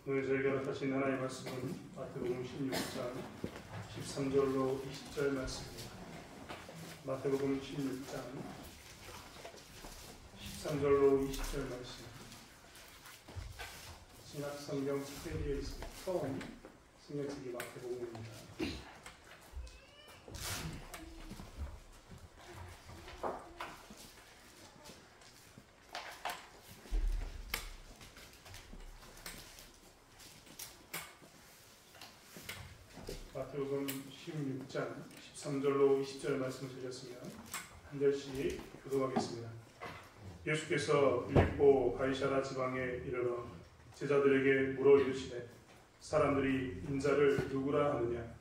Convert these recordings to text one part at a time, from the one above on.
오늘 저희가 하신 하나님의 말씀은 마태복음 16장 13절로 20절 말씀입니다. 마태복음 16장 13절로 20절 말씀. 신약성경 책 페이지에 있습니다. 처음 신약책이 마태복음입니다. 마태복음 16장 13절로 20절 말씀 드렸으면 한 절씩 교독하겠습니다. 예수께서 빌립보 가이사랴 지방에 이르러 제자들에게 물어 이르시되 사람들이 인자를 누구라 하느냐?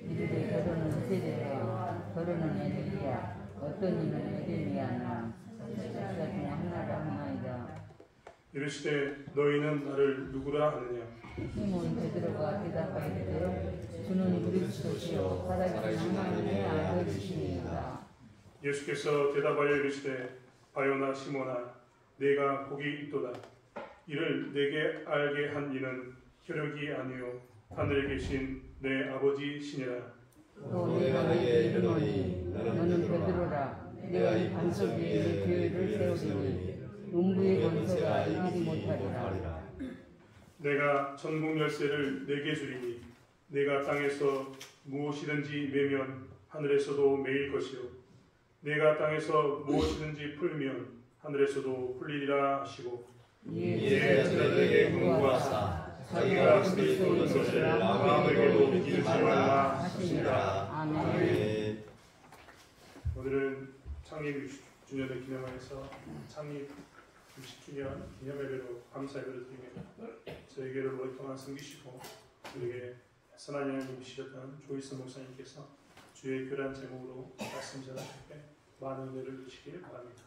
이르되 더러는 세례야 더러는 엘리야 어떤 이는 에레미야나 선지자 중 하나라 하나이다. 이르시되 너희는 나를 누구라 하느냐? 시몬 베드로가 대답하이르되 주는 그리스도시요 살아계신 하나님의 아들이시니이다. 예수께서 대답하여 이르시되 바요나 시몬아 내가 복이 있도다. 이를 내게 알게 한 이는 혈육이 아니요 하늘에 계신 내 아버지시니라. 또 내가 너희에게 이르노니 너는 베드로라. 내가 이 반석 위에 내 교회를 세우리니 음부의 권세가 이기지 못하리라. 내가 전국 열쇠를 내게 주리니 내가 땅에서 무엇이든지 매면 하늘에서도 매일 것이요 내가 땅에서 무엇이든지 풀면 하늘에서도 풀리리라 하시고 이에 제자들에게 권고하사 자기가 그리스도인 것을 아무에게도 믿지 말라 하시니라. 아멘. 오늘은 창립 60주년을 기념하여서 창립 60주년 기념예배로 감사 예배를 드리며 저에게를 오랫동안 섬기시고 우리에게 선한 영향을 미치셨던 조이스 목사님께서 주의 교란 제목으로 말씀 전하실 때 많은 은혜를 주시길 바랍니다.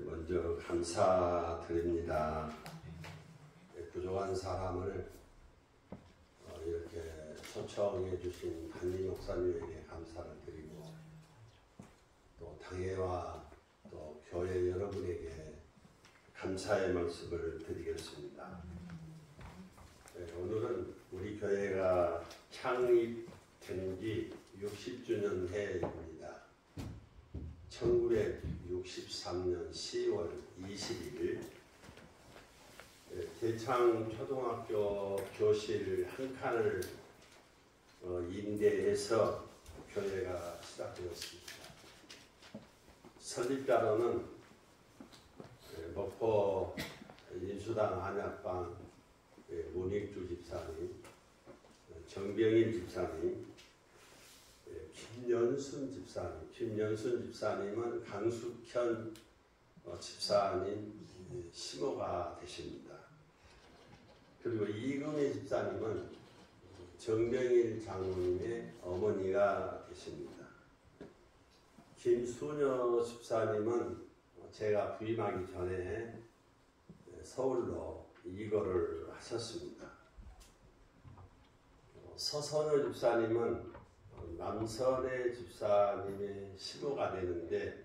먼저 감사드립니다. 부족한 사람을 이렇게 초청해 주신 담임 목사님에게 감사를 드리고 또 당회와 또 교회 여러분에게 감사의 말씀을 드리겠습니다. 오늘은 우리 교회가 창립된 지 60주년 해입니다. 1963년 10월 21일 대창 초등학교 교실 한 칸을 임대해서 교회가 시작되었습니다. 설립자로는 목포 인수당 안약방 문익주 집사님, 정병일 집사님, 김연순 집사님은 강숙현 집사님 시모가 되십니다. 그리고 이금희 집사님은 정병일 장로님의 어머니가 되십니다. 김수녀 집사님은 제가 부임하기 전에 서울로 이거를 하셨습니다. 서선효 집사님은 남선의 집사님의 시모가 되는데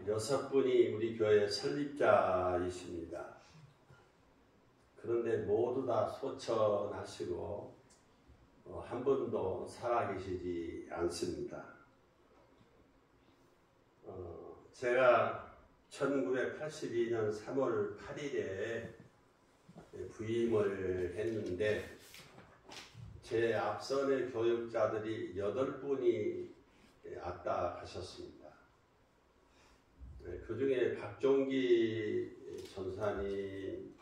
6분이 우리 교회 설립자이십니다. 그런데 모두 다 소천하시고 한 분도 살아계시지 않습니다. 제가 1982년 3월 8일에 부임을 했는데 제 앞선의 교육자들이 8분이 왔다 가셨습니다. 그 중에 박종기 전사님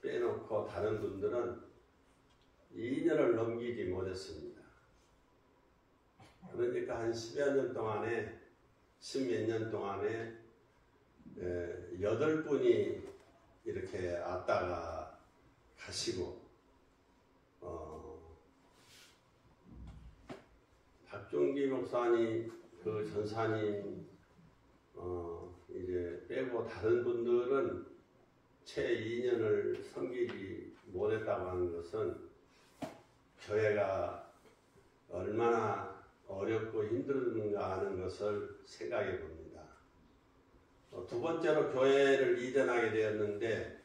빼놓고 다른 분들은 2년을 넘기지 못했습니다. 그러니까 한 10여 년 동안에 10몇 년 동안에 8분이 이렇게 왔다가 가시고 박종기 목사님 그 전사님 이제 빼고 다른 분들은 채 2년을 섬기지 세워졌다고 하는 것은 교회가 얼마나 어렵고 힘들었는가 하는 것을 생각해 봅니다. 두 번째로 교회를 이전하게 되었는데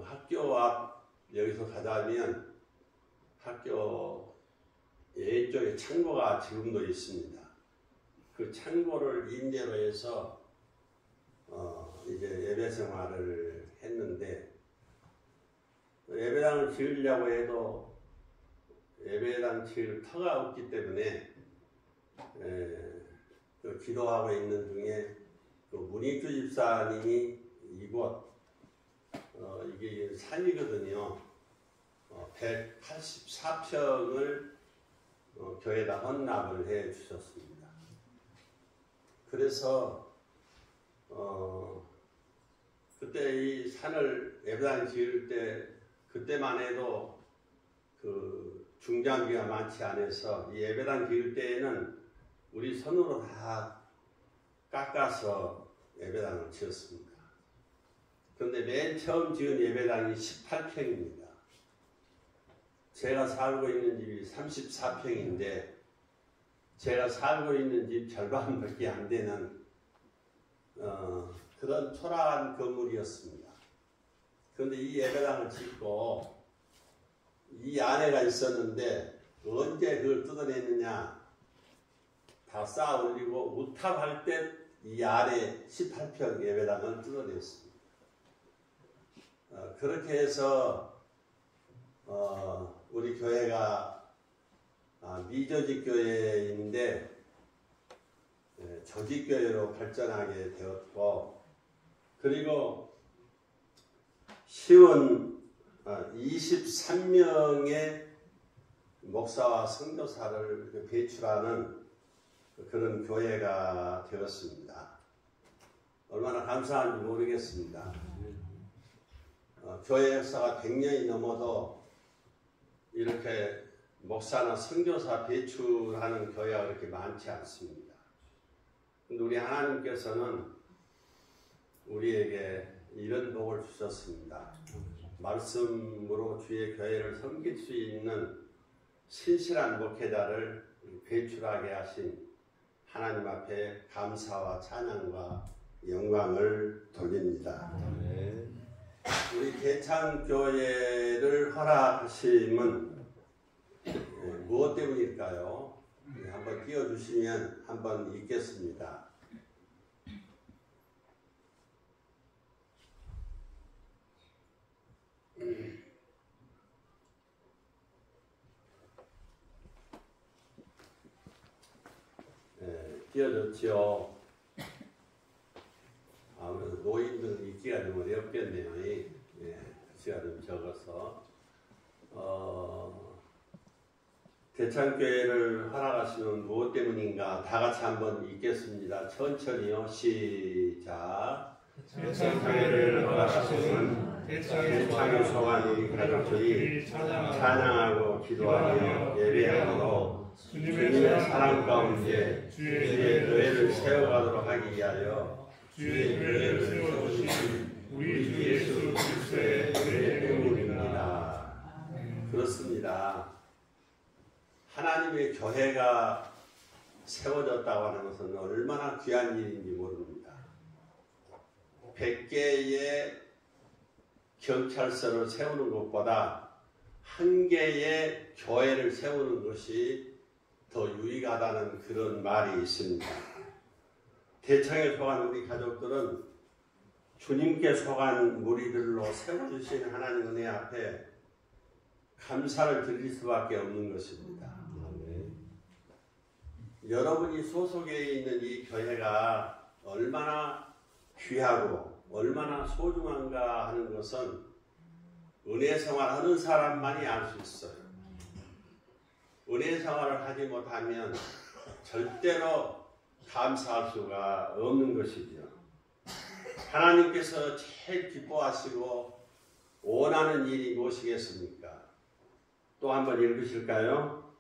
학교 앞 여기서 가자면 학교 예쪽에 창고가 지금도 있습니다. 그 창고를 임대로 해서 이제 예배 생활을 했는데 예배당을 지으려고 해도 예배당 지을 터가 없기 때문에 기도하고 있는 중에 그 문익주 집사님이 이곳 이게 산이거든요. 184평을 교회에다 헌납을 해 주셨습니다. 그래서 그때 이 산을 예배당 지을 때 그때만 해도 그 중장비가 많지 않아서 이 예배당 지을 때에는 우리 손으로 다 깎아서 예배당을 지었습니다. 그런데 맨 처음 지은 예배당이 18평입니다. 제가 살고 있는 집이 34평인데 제가 살고 있는 집 절반밖에 안 되는 그런 초라한 건물이었습니다. 그런데 이 예배당을 짓고 이 안에가 있었는데 언제 그걸 뜯어냈느냐, 다 쌓아 올리고 우탑할 때 이 아래 18평 예배당을 뜯어냈습니다. 그렇게 해서 우리 교회가 미조직 교회인데 조직교회로 발전하게 되었고, 그리고 시원 23명의 목사와 선교사를 배출하는 그런 교회가 되었습니다. 얼마나 감사한지 모르겠습니다. 교회 역사가 100년이 넘어도 이렇게 목사나 선교사 배출하는 교회가 그렇게 많지 않습니다. 근데 우리 하나님께서는 우리에게 이런 복을 주셨습니다. 말씀으로 주의 교회를 섬길 수 있는 신실한 목회자를 배출하게 하신 하나님 앞에 감사와 찬양과 영광을 돌립니다. 우리 대창교회를 허락하심은 무엇 때문일까요? 한번 띄워주시면 한번 읽겠습니다. 띄워줬죠. 아무래도 노인들 읽기가 좀 어렵겠네요. 글씨가 좀 적어서. 대창교회를 허락하시면 무엇 때문인가? 다 같이 한번 읽겠습니다. 천천히요. 시작. 대창교회를 허락하시면 대창에 속한 우리 가족들이 찬양하고 기도하며 예배하고 주님의 사랑 가운데 주의 교회를 세워가도록 하기 위하여 주의 교회를 세워주신 우리 주 예수 그리스도의 은혜 때문입니다. 그렇습니다. 하나님의 교회가 세워졌다고 하는 것은 얼마나 귀한 일인지 모릅니다. 100개의 경찰서를 세우는 것보다 한 개의 교회를 세우는 것이 더 유익하다는 그런 말이 있습니다. 대창에 속한 우리 가족들은 주님께 속한 무리들로 세워주신 하나님 은혜 앞에 감사를 드릴 수밖에 없는 것입니다. 여러분이 소속에 있는 이 교회가 얼마나 귀하고 얼마나 소중한가 하는 것은 은혜 생활하는 사람만이 알 수 있어요. 은혜 생활을 하지 못하면 절대로 감사할 수가 없는 것이죠. 하나님께서 제일 기뻐하시고 원하는 일이 무엇이겠습니까? 또 한번 읽으실까요?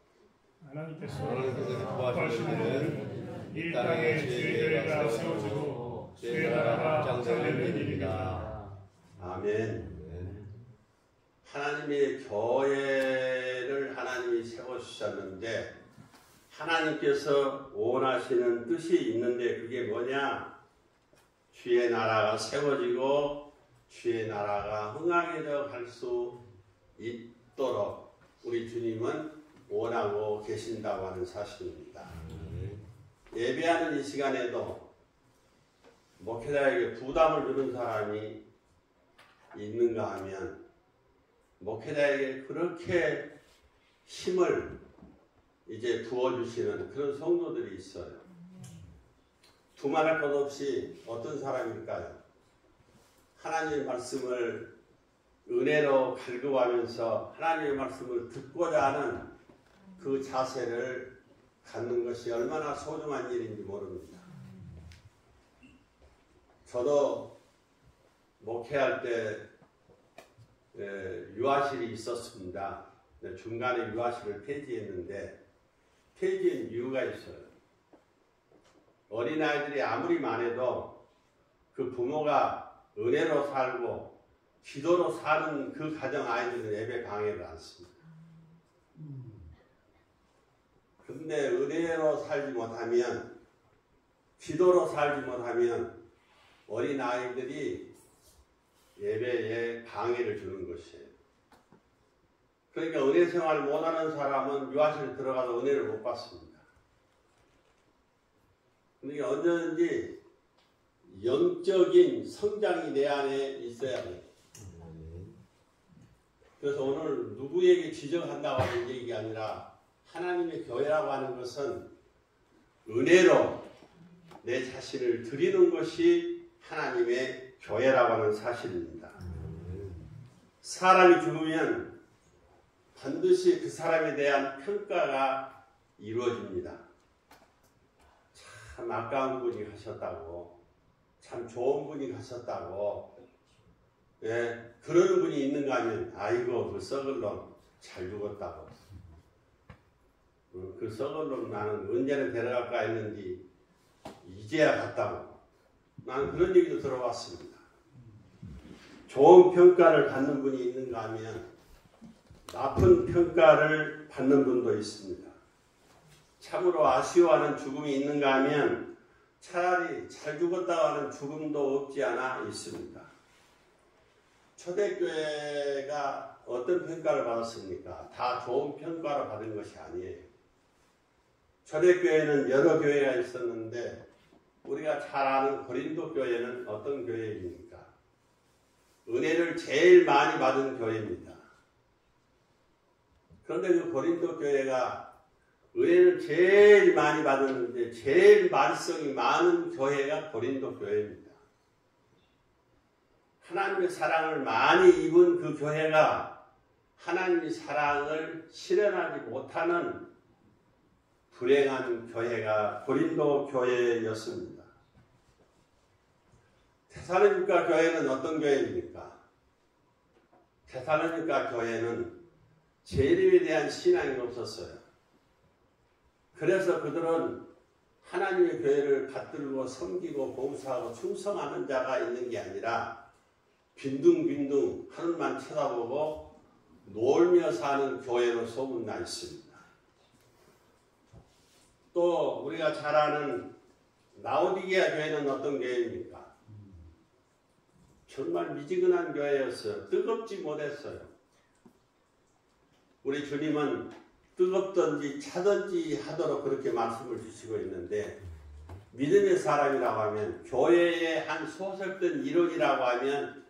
하나님께서 기뻐하시는 일은 이 땅에 주의 교회가 세워지고 주의 나라가 확장되는 일입니다. 아멘. 하나님의 교회를 하나님이 세워주셨는데 하나님께서 원하시는 뜻이 있는데 그게 뭐냐? 주의 나라가 세워지고 주의 나라가 흥황해져 갈 수 있도록 우리 주님은 원하고 계신다고 하는 사실입니다. 예배하는 이 시간에도 목회자에게 부담을 주는 사람이 있는가 하면 목회자에게 그렇게 힘을 이제 부어주시는 그런 성도들이 있어요. 두말할 것 없이 어떤 사람일까요? 하나님의 말씀을 은혜로 갈구하면서 하나님의 말씀을 듣고자 하는 그 자세를 갖는 것이 얼마나 소중한 일인지 모릅니다. 저도 목회할 때 유아실이 있었습니다. 중간에 유아실을 폐지했는데 폐지한 이유가 있어요. 어린아이들이 아무리 많아도 그 부모가 은혜로 살고 기도로 사는 그 가정 아이들은 예배 방해를 않습니다. 근데 은혜로 살지 못하면 기도로 살지 못하면 어린아이들이 예배에 방해를 주는 것이에요. 그러니까 은혜 생활을 못하는 사람은 유아실에 들어가서 은혜를 못 받습니다. 그러니까 언제든지 영적인 성장이 내 안에 있어야 돼요. 그래서 오늘 누구에게 지적한다고 하는 얘기가 아니라 하나님의 교회라고 하는 것은 은혜로 내 자신을 드리는 것이 하나님의 교회라고 하는 사실입니다. 사람이 죽으면 반드시 그 사람에 대한 평가가 이루어집니다. 참 아까운 분이 가셨다고, 참 좋은 분이 가셨다고, 예, 그러는 분이 있는가 하면 아이고 그 썩을 놈 잘 죽었다고, 그 썩을 놈 나는 언제는 데려갈까 했는지 이제야 갔다고, 나는 그런 얘기도 들어봤습니다. 좋은 평가를 받는 분이 있는가 하면 나쁜 평가를 받는 분도 있습니다. 참으로 아쉬워하는 죽음이 있는가 하면 차라리 잘 죽었다고 하는 죽음도 없지 않아 있습니다. 초대교회가 어떤 평가를 받았습니까? 다 좋은 평가를 받은 것이 아니에요. 초대교회는 여러 교회가 있었는데 우리가 잘 아는 고린도 교회는 어떤 교회입니까? 은혜를 제일 많이 받은 교회입니다. 그런데 그 고린도 교회가 은혜를 제일 많이 받았는데 제일 말썽이 많은 교회가 고린도 교회입니다. 하나님의 사랑을 많이 입은 그 교회가 하나님의 사랑을 실현하지 못하는 불행한 교회가 고린도 교회였습니다. 데살로니가 교회는 어떤 교회입니까? 데살로니가 교회는 재림에 대한 신앙이 없었어요. 그래서 그들은 하나님의 교회를 받들고 섬기고 봉사하고 충성하는 자가 있는 게 아니라 빈둥빈둥 하늘만 쳐다보고 놀며 사는 교회로 소문나 있습니다. 또 우리가 잘 아는 라오디게아 교회는 어떤 교회입니까? 정말 미지근한 교회였어요. 뜨겁지 못했어요. 우리 주님은 뜨겁든지 차든지 하도록 그렇게 말씀을 주시고 있는데 믿음의 사람이라고 하면 교회의 한 소속된 일원이라고 하면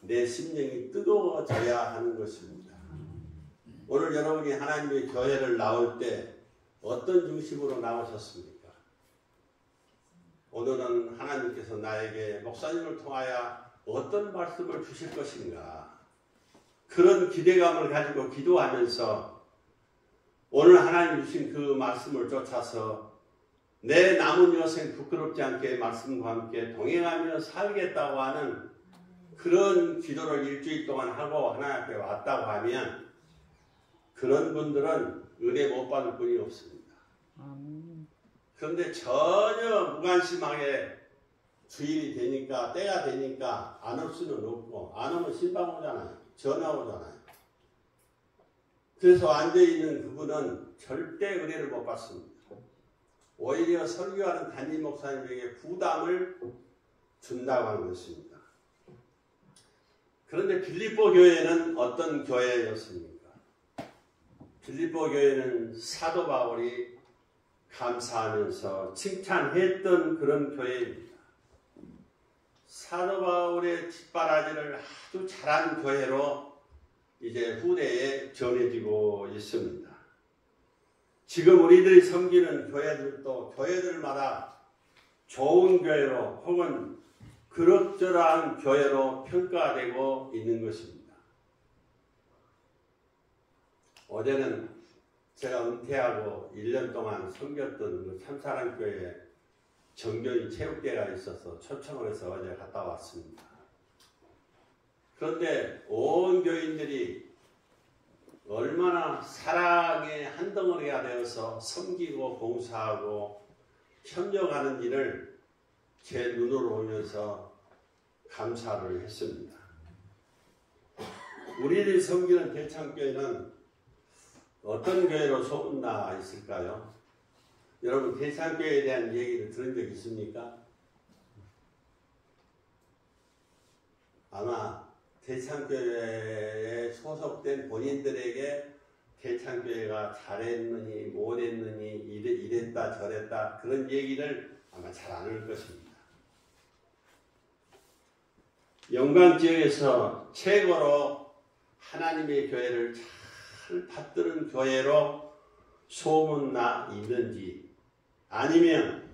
내 심령이 뜨거워져야 하는 것입니다. 오늘 여러분이 하나님의 교회를 나올 때 어떤 중심으로 나오셨습니까? 오늘은 하나님께서 나에게 목사님을 통하여 어떤 말씀을 주실 것인가, 그런 기대감을 가지고 기도하면서 오늘 하나님 주신 그 말씀을 쫓아서 내 남은 여생 부끄럽지 않게 말씀과 함께 동행하며 살겠다고 하는 그런 기도를 일주일 동안 하고 하나님 앞에 왔다고 하면 그런 분들은 은혜 못 받을 분이 없습니다. 그런데 전혀 무관심하게 주일이 되니까 때가 되니까 안 올 수는 없고, 안 오면 신방 오잖아요. 전화 오잖아요. 그래서 앉아있는 그분은 절대 은혜를 못 받습니다. 오히려 설교하는 담임 목사님에게 부담을 준다고 하는 것입니다. 그런데 빌립보 교회는 어떤 교회였습니까? 빌립보 교회는 사도 바울이 감사하면서 칭찬했던 그런 교회입니다. 사도 바울의 뒷바라지를 아주 잘한 교회로 이제 후대에 전해지고 있습니다. 지금 우리들이 섬기는 교회들도 교회들마다 좋은 교회로 혹은 그럭저럭한 교회로 평가되고 있는 것입니다. 어제는 제가 은퇴하고 1년 동안 섬겼던 그 참사랑교회에 정교인 체육대회가 있어서 초청을 해서 어제 갔다 왔습니다. 그런데 온 교인들이 얼마나 사랑의 한 덩어리가 되어서 섬기고 봉사하고 협력하는지를 제 눈으로 보면서 감사를 했습니다. 우리들이 섬기는 대창교회는 어떤 교회로 소문나 있을까요? 여러분 대창교회에 대한 얘기를 들은 적 있습니까? 아마 대창교회에 소속된 본인들에게 대창교회가 잘했느니 못했느니 이랬다 저랬다 그런 얘기를 아마 잘 안 할 것입니다. 영광지역에서 최고로 하나님의 교회를 잘 받드는 교회로 소문나 있는지 아니면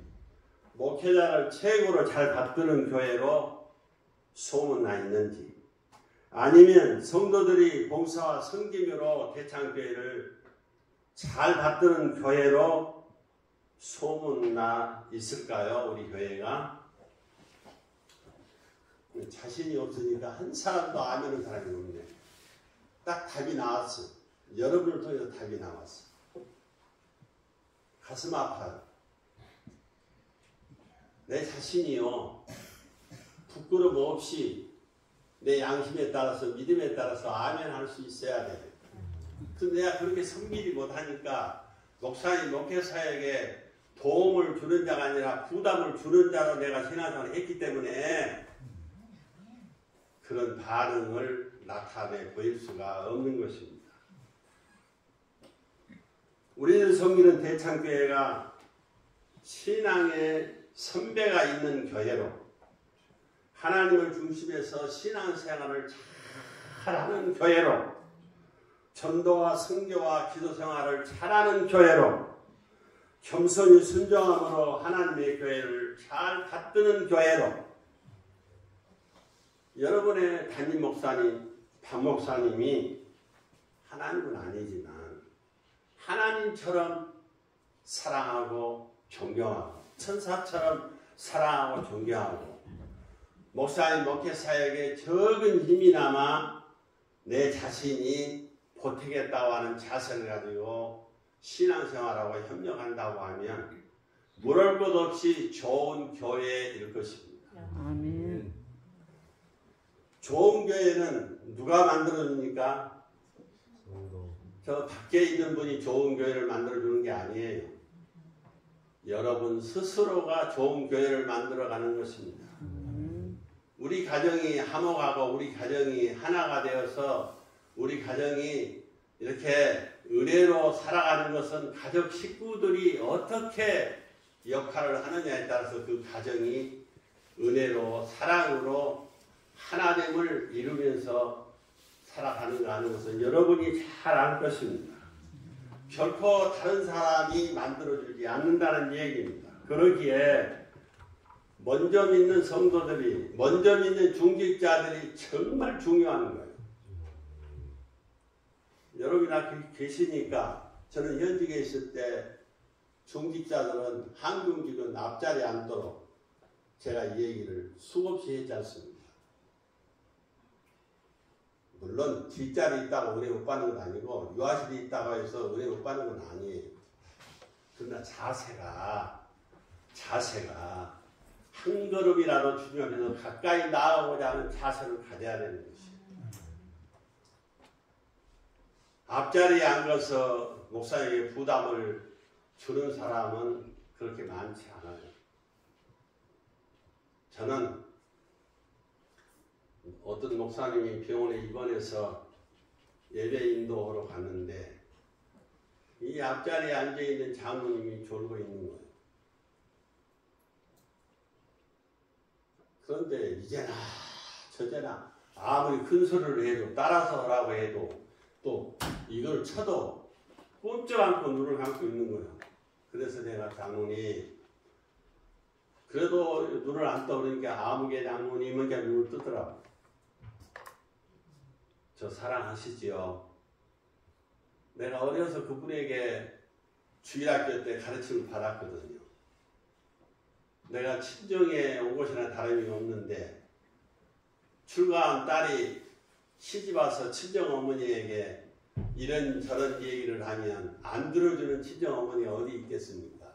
목회자를 최고로 잘 받드는 교회로 소문나 있는지 아니면 성도들이 봉사와 섬김으로 대창교회를 잘 받드는 교회로 소문나 있을까요? 우리 교회가? 자신이 없으니까 한 사람도 안 하는 사람이 없네. 딱 답이 나왔어. 여러분을 통해서 답이 나왔어. 가슴 아파요. 내 자신이요. 부끄럼 없이 내 양심에 따라서 믿음에 따라서 아멘 할 수 있어야 돼. 근데 내가 그렇게 섬기지 못하니까 목사님, 목회사에게 도움을 주는 자가 아니라 부담을 주는 자로 내가 신앙생활을 했기 때문에 그런 반응을 나타내 보일 수가 없는 것입니다. 우리는 섬기는 대창교회가 신앙의 선배가 있는 교회로 하나님을 중심에서 신앙생활을 잘하는 교회로 전도와 선교와 기도생활을 잘하는 교회로 겸손히 순종함으로 하나님의 교회를 잘 받드는 교회로 여러분의 담임 목사님, 박 목사님이 하나님은 아니지만 하나님처럼 사랑하고 존경하고 천사처럼 사랑하고 존경하고 목사님, 목회사에게 적은 힘이나마 내 자신이 보태겠다고 하는 자세를 가지고 신앙생활하고 협력한다고 하면 물을 것 없이 좋은 교회일 것입니다. 아멘. 좋은 교회는 누가 만들어줍니까? 저 밖에 있는 분이 좋은 교회를 만들어주는 게 아니에요. 여러분 스스로가 좋은 교회를 만들어가는 것입니다. 우리 가정이 화목하고 우리 가정이 하나가 되어서 우리 가정이 이렇게 은혜로 살아가는 것은 가족 식구들이 어떻게 역할을 하느냐에 따라서 그 가정이 은혜로 사랑으로 하나됨을 이루면서 살아가는가 하는 것은 여러분이 잘 알 것입니다. 결코 다른 사람이 만들어주지 않는다는 얘기입니다. 그러기에 먼저 믿는 성도들이, 먼저 믿는 중직자들이 정말 중요한 거예요. 여러분이 다 계시니까 저는 현직에 있을 때 중직자들은 한중직은 앞자리에 앉도록 제가 이 얘기를 수없이 했지 않습니까? 물론 뒷자리 있다고 은혜 못 받는 건 아니고 유아실이 있다고 해서 은혜 못 받는 건 아니에요. 그러나 자세가 한 걸음이라도 중요해서 가까이 나아가고자 하는 자세를 가져야 되는 것이에요. 앞자리에 앉아서 목사에게 부담을 주는 사람은 그렇게 많지 않아요. 저는 어떤 목사님이 병원에 입원해서 예배 인도하러 갔는데 이 앞자리에 앉아있는 장로님이 졸고 있는 거예요. 그런데 이제나 저제나 아무리 큰 소리를 해도 따라서 하라고 해도 또 이걸 쳐도 꼼짝 않고 눈을 감고 있는 거예요. 그래서 내가 장로님 그래도 눈을 안 떠 그러니까 아무개 장로님은 그냥 눈을 뜨더라고. 저 사랑하시지요. 내가 어려서 그분에게 주일학교 때 가르침을 받았거든요. 내가 친정에 온 것이나 다름이 없는데 출가한 딸이 시집와서 친정어머니에게 이런저런 얘기를 하면 안 들어주는 친정어머니가 어디 있겠습니까?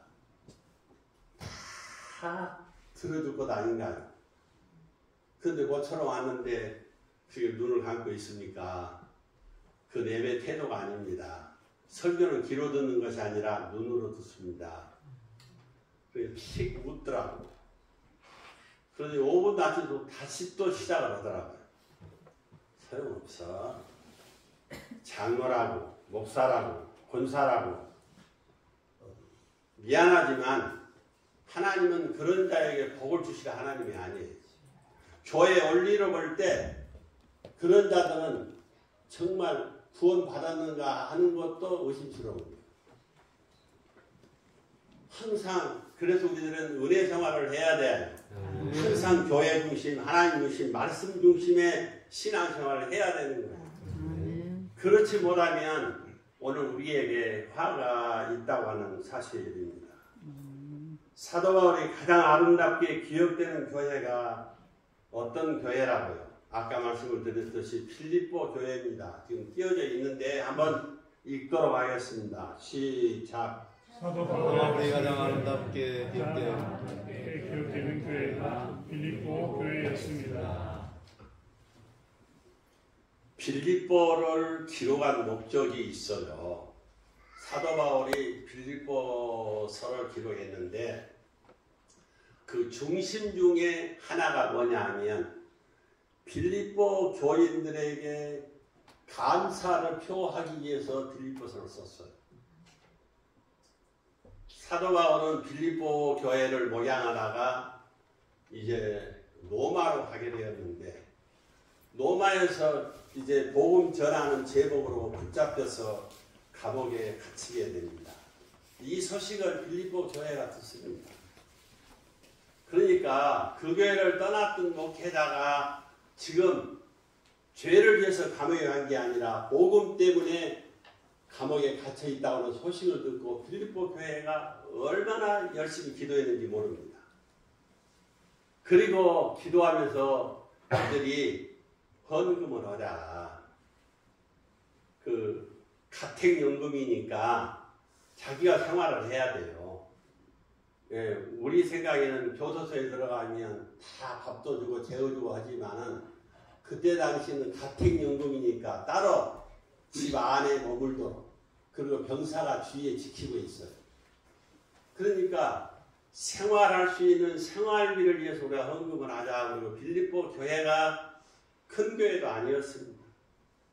다 들어줄 것 아닌가요? 근데 모처럼 왔는데 지금 눈을 감고 있으니까 그 내배 태도가 아닙니다. 설교는 귀로 듣는 것이 아니라 눈으로 듣습니다. 그래서 픽 웃더라고. 그러니 5분 낮에도 다시 또 시작을 하더라고요. 소용없어. 장로라고 목사라고 권사라고 미안하지만 하나님은 그런 자에게 복을 주시라 하나님이 아니에요. 교회 원리로 볼 때 그런 자들은 정말 구원 받았는가 하는 것도 의심스러워요. 항상 그래서 우리들은 은혜 생활을 해야 돼. 항상 교회 중심, 하나님 중심, 말씀 중심의 신앙생활을 해야 되는 거예요. 그렇지 못하면 오늘 우리에게 화가 있다고 하는 사실입니다. 사도 바울이 가장 아름답게 기억되는 교회가 어떤 교회라고요? 아까 말씀을 드렸듯이 필립보 교회입니다. 지금 띄어져 있는데 한번 읽도록 하겠습니다. 시작. 사도 바울이 가장 아름답게 기억되는 교회가 필립보 교회였습니다. 필립보를 기록한 목적이 있어요. 사도 바울이 필립보서를 기록했는데 그 중심 중에 하나가 뭐냐 하면 필립보 교인들에게 감사를 표하기 위해서 필립보서를 썼어요. 사도 바울은 필립보 교회를 목양하다가 이제 로마로 가게 되었는데 로마에서 이제 복음 전하는 제목으로 붙잡혀서 감옥에 갇히게 됩니다. 이 소식을 필립보 교회가 듣습니다. 그러니까 그 교회를 떠났던 목회자가 지금 죄를 지어서 감옥에 간 게 아니라 복음 때문에 감옥에 갇혀 있다고 하는 소식을 듣고 필립보 교회가 얼마나 열심히 기도했는지 모릅니다. 그리고 기도하면서 그들이 헌금을 하자. 그 가택연금이니까 자기가 생활을 해야 돼요. 예, 우리 생각에는 교도소에 들어가면 다 밥도 주고 재워주고 하지만은 그때 당시에는 가택연금이니까 따로 집 안에 머물도록 그리고 병사가 주위에 지키고 있어요. 그러니까 생활할 수 있는 생활비를 위해서 우리가 헌금을 하자. 그리고 필립보 교회가 큰 교회도 아니었습니다.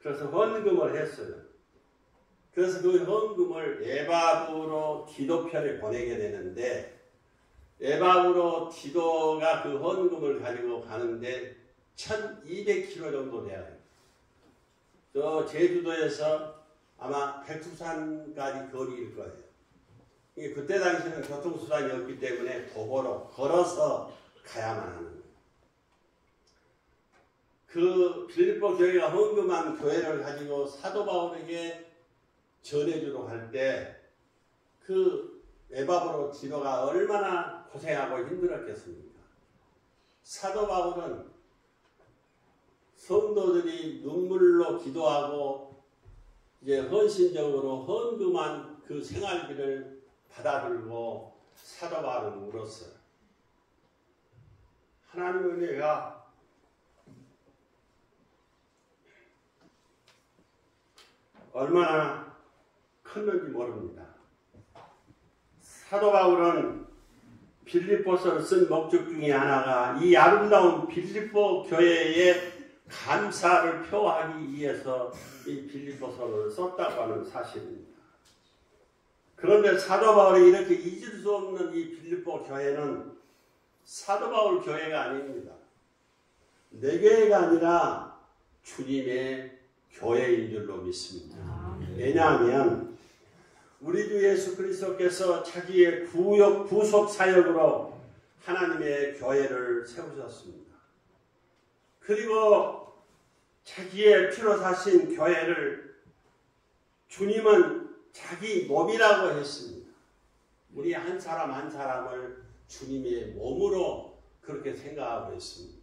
그래서 헌금을 했어요. 그래서 그 헌금을 에바브로 디도편에 보내게 되는데 에바브로 디도가 그 헌금을 가지고 가는데 1200km 정도 돼야 돼요. 저 제주도에서 아마 백두산까지 거리일 거예요. 그때 당시에는 교통수단이 없기 때문에 도보로 걸어서 가야만 하는 거예요. 그 필립보 교회가 헌금한 교회를 가지고 사도 바울에게 전해주러 갈 때 그 에바브로 디도가 얼마나 고생하고 힘들었겠습니까? 사도 바울은 성도들이 눈물로 기도하고 이제 헌신적으로 헌금한 그 생활비를 받아들고 사도 바울은 울었어요. 하나님의 은혜가 얼마나 컸는지 모릅니다. 사도 바울은 빌립보서를 쓴 목적 중에 하나가 이 아름다운 빌립보 교회의 감사를 표하기 위해서 이 빌립보서를 썼다고 하는 사실입니다. 그런데 사도 바울이 이렇게 잊을 수 없는 이 빌립보 교회는 사도 바울 교회가 아닙니다. 내 교회가 아니라 주님의 교회인 줄로 믿습니다. 왜냐하면 우리 주 예수 그리스도께서 자기의 구속 사역으로 하나님의 교회를 세우셨습니다. 그리고 자기의 피로 사신 교회를 주님은 자기 몸이라고 했습니다. 우리 한 사람 한 사람을 주님의 몸으로 그렇게 생각하고 있습니다.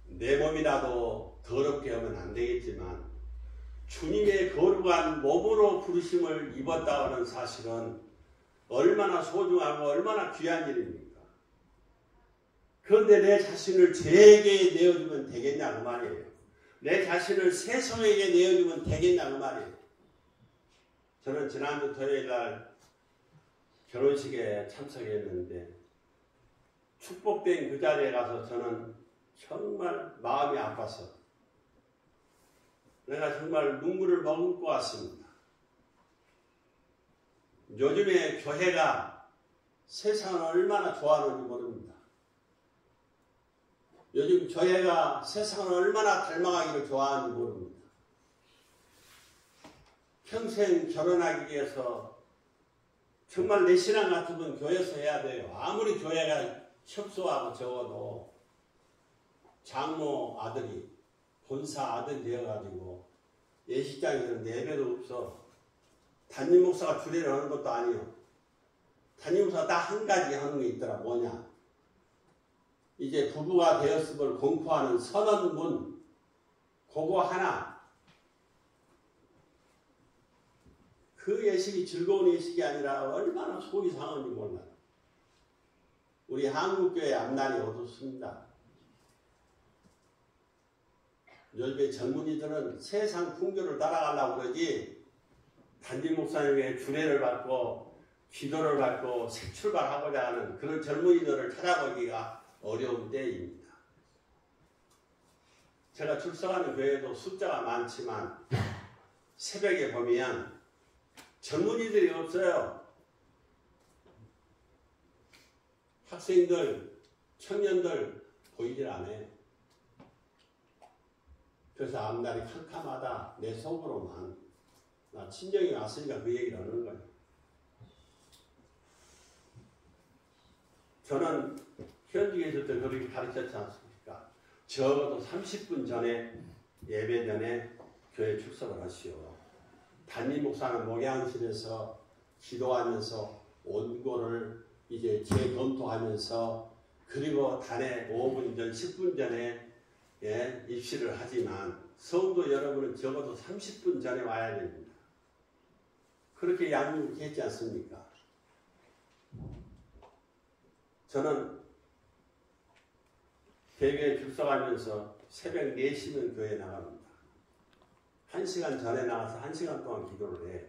내 몸이라도 더럽게 하면 안 되겠지만 주님의 거룩한 몸으로 부르심을 입었다는 사실은 얼마나 소중하고 얼마나 귀한 일입니까? 그런데 내 자신을 죄에게 내어주면 되겠냐 그 말이에요. 내 자신을 세상에게 내어주면 되겠냐 그 말이에요. 저는 지난주 토요일 날 결혼식에 참석했는데 축복된 그 자리에 가서 저는 정말 마음이 아파서 내가 정말 눈물을 머금고 왔습니다. 요즘에 교회가 세상을 얼마나 좋아하는지 모릅니다. 요즘 교회가 세상을 얼마나 닮아가기를 좋아하는지 모릅니다. 평생 결혼하기 위해서 정말 내 신앙 같으면 교회에서 해야 돼요. 아무리 교회가 협소하고 적어도 장모 아들이 본사 아들이 되어가지고 예식장에는 예배도 없어. 담임 목사가 주례를 하는 것도 아니요. 담임 목사가 딱 한 가지 하는 게 있더라. 뭐냐? 이제 부부가 되었음을 공포하는 선언문 그거 하나. 그 예식이 즐거운 예식이 아니라 얼마나 속이 상한지 몰라요. 우리 한국교회 앞날이 어둡습니다. 요즘에 젊은이들은 세상 풍조를 따라가려고 그러지 담임 목사님의 주례를 받고 기도를 받고 새 출발하고자 하는 그런 젊은이들을 찾아보기가 어려운 때입니다. 제가 출석하는 교회도 숫자가 많지만 새벽에 보면 젊은이들이 없어요. 학생들, 청년들 보이질 않아요. 그래서 앞날이 캄캄하다. 내 속으로만. 나 친정이 왔으니까 그 얘기를 하는 거예요. 저는 현직에서 때 그렇게 가르쳤지 않습니까? 적어도 30분 전에 예배 전에 교회 출석을 하시오. 담임 목사는 목양실에서 기도하면서 원고를 이제 재검토하면서 그리고 단에 5분 전, 10분 전에 입시를 하지만 성도 여러분은 적어도 30분 전에 와야 됩니다. 그렇게 양육했지 않습니까? 저는 개교에 출석하면서 새벽 4시면 교회에 나갑니다. 1시간 전에 나가서 1시간 동안 기도를 해.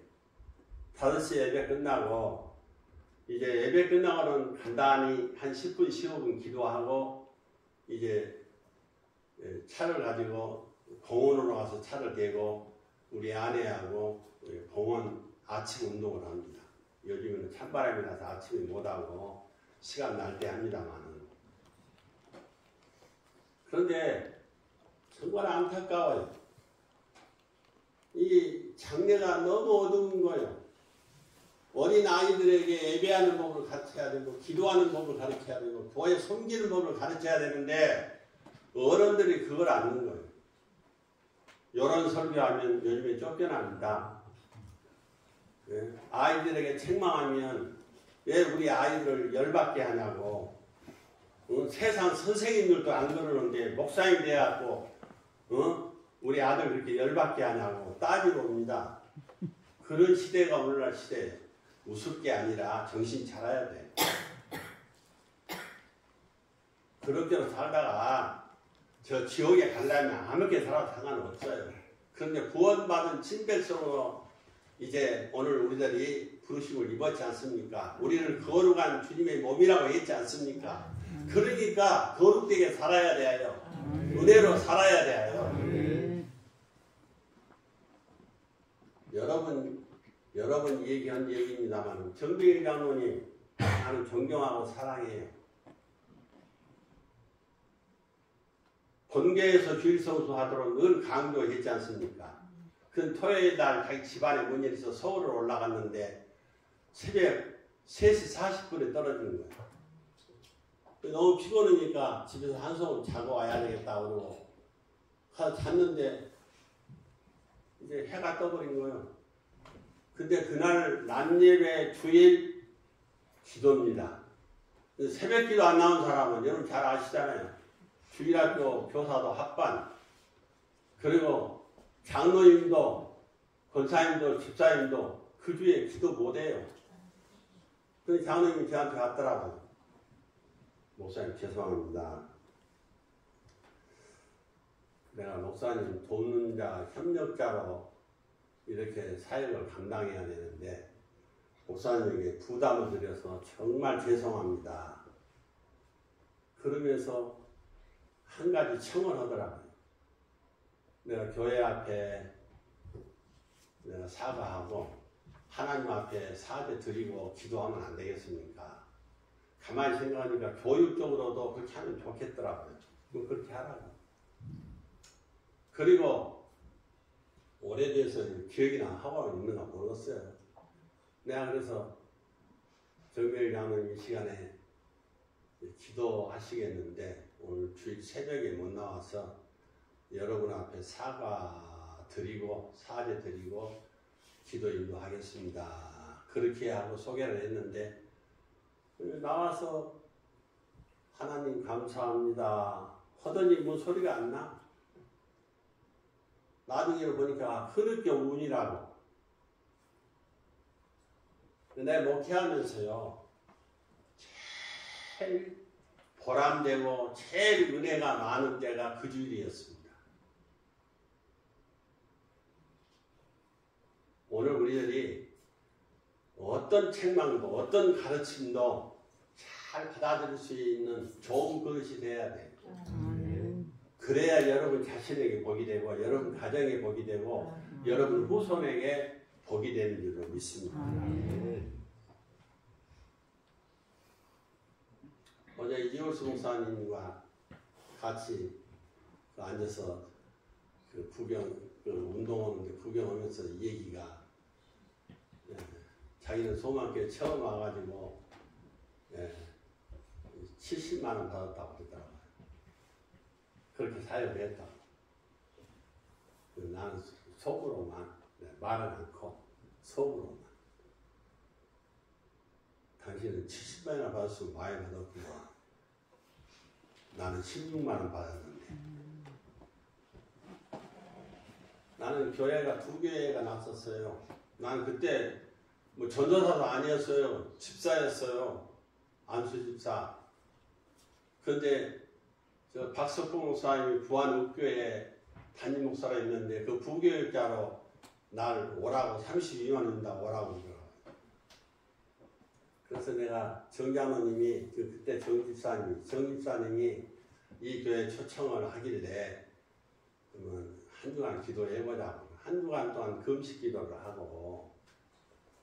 5시 예배 끝나고 이제 예배 끝나고는 간단히 한 10분, 15분 기도하고 이제 차를 가지고 공원으로 가서 차를 대고 우리 아내하고 공원 아침 운동을 합니다. 요즘에는 찬바람이 나서 아침에 못하고 시간 날 때 합니다만은. 그런데 정말 안타까워요. 이 장래가 너무 어두운 거예요. 어린 아이들에게 예배하는 법을 가르쳐야 되고 기도하는 법을 가르쳐야 되고 교회 섬기는 법을 가르쳐야 되는데 어른들이 그걸 안 하는 거예요. 이런 설교하면 요즘에 쫓겨납니다. 아이들에게 책망하면 왜 우리 아이들을 열받게 하냐고. 세상 선생님들도 안 그러는데 목사님 돼갖고 우리 아들 그렇게 열받게 하냐고 따지고 옵니다. 그런 시대가 오늘날 시대예요. 우습게 아니라 정신 차려야 돼. 그렇게 살다가 저 지옥에 가려면 아무렇게 살아도 상관없어요. 그런데 구원받은 친백성으로 이제 오늘 우리들이 부르심을 입었지 않습니까? 우리를 거룩한 주님의 몸이라고 했지 않습니까? 그러니까 거룩되게 살아야 돼요. 은혜로 살아야 돼요. 여러분 얘기한 얘기입니다만 정병일 장로님 나는 존경하고 사랑해요. 본교에서 주일 성수하도록 늘 강조했지 않습니까? 그 토요일 날 자기 집안에 문이 있어서 서울을 올라갔는데 새벽 3시 40분에 떨어진 거예요. 너무 피곤하니까 집에서 한숨 자고 와야 되겠다 그러고 가서 잤는데 이제 해가 떠버린 거예요. 근데 그날 낮예배 주일 기도입니다. 새벽 기도 안 나온 사람은 여러분 잘 아시잖아요. 주일학교 교사도 합반, 그리고 장로님도 권사님도 집사님도 그 주에 기도 못해요. 그래서 장로님이 저한테 왔더라고요. 목사님 죄송합니다. 내가 목사님 돕는 자, 협력자로 이렇게 사역을 감당해야 되는데 목사님에게 부담을 드려서 정말 죄송합니다. 그러면서 한 가지 청을 하더라고요. 내가 교회 앞에 내가 사과하고 하나님 앞에 사죄 드리고 기도하면 안 되겠습니까? 가만히 생각하니까 교육적으로도 그렇게 하면 좋겠더라고요. 그럼 그렇게 하라고. 그리고 오래돼서 기억이나 하고 있는가 모르겠어요. 내가 그래서 정명일 장로님 이 시간에 기도하시겠는데 오늘 주일 새벽에 못 나와서 여러분 앞에 사과 드리고 사죄 드리고 기도 인도하겠습니다. 그렇게 하고 소개를 했는데 나와서 하나님 감사합니다 하더니 뭐 소리가 안 나. 나중에 보니까 흐느껴 운이라고. 내가 목회하면서요 제일 보람되고 제일 은혜가 많은 때가 그 주일이었습니다. 오늘 우리들이 어떤 책망도 어떤 가르침도 잘 받아들일 수 있는 좋은 그릇이 돼야 돼요. 그래야 여러분 자신에게 복이 되고 여러분 가정에 복이 되고 여러분 후손에게 복이 되는 줄로 믿습니다. 어제 이홀수 목사님과 같이 앉아서 운동하는데 구경하면서 이 얘기가 자기는 소망교회 처음 와가지고 70만 원 받았다고 그러더라고요. 그렇게 사역을 했다고. 나는 속으로만 말은 않고 속으로만 당신은 70만 원이나 받았으면 많이 받았구나. 나는 16만 원 받았는데 나는 교회가 2교회가 났었어요. 나는 그때 뭐 전도사도 아니었어요. 집사였어요. 안수집사. 그런데 저 박석봉 목사님이 부안읍교회 담임 목사가 있는데 그 부교육자로 날 오라고 32만 원 준다고 오라고 그러더라고요. 그래서 내가 정장로님이 그때 정집사님이 이 교회 초청을 하길래 그러면 한 주간 기도해보자고. 한 주간 동안 금식 기도를 하고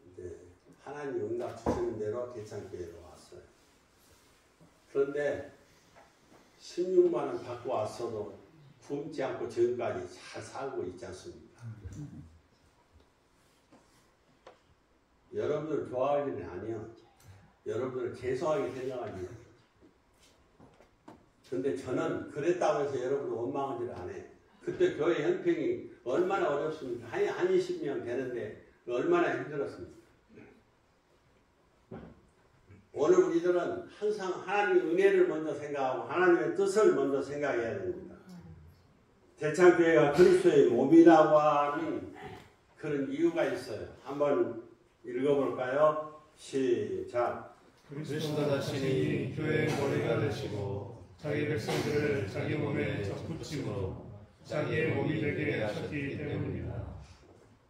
이제 하나님 응답 주시는 대로 대창교회로 왔어요. 그런데 16만 원 받고 왔어도 굶지 않고 지금까지 잘 살고 있지 않습니까? 여러분들 좋아할 일은 아니요. 여러분들을 죄송하게 생각하니. 근데 저는 그랬다고 해서 여러분을 원망하지를 않아요. 그때 교회 형편이 얼마나 어렵습니까? 한 20년 되는데 얼마나 힘들었습니까? 오늘 우리들은 항상 하나님의 은혜를 먼저 생각하고 하나님의 뜻을 먼저 생각해야 됩니다. 대창교회가 그리스도의 몸이라고 하는 그런 이유가 있어요. 한번 읽어볼까요? 시작. 그리스도 자신이 교회의 머리가 되시고 자기 백성들을 자기 몸에 접붙임으로 자기의 몸이 되게 하셨기 때문입니다.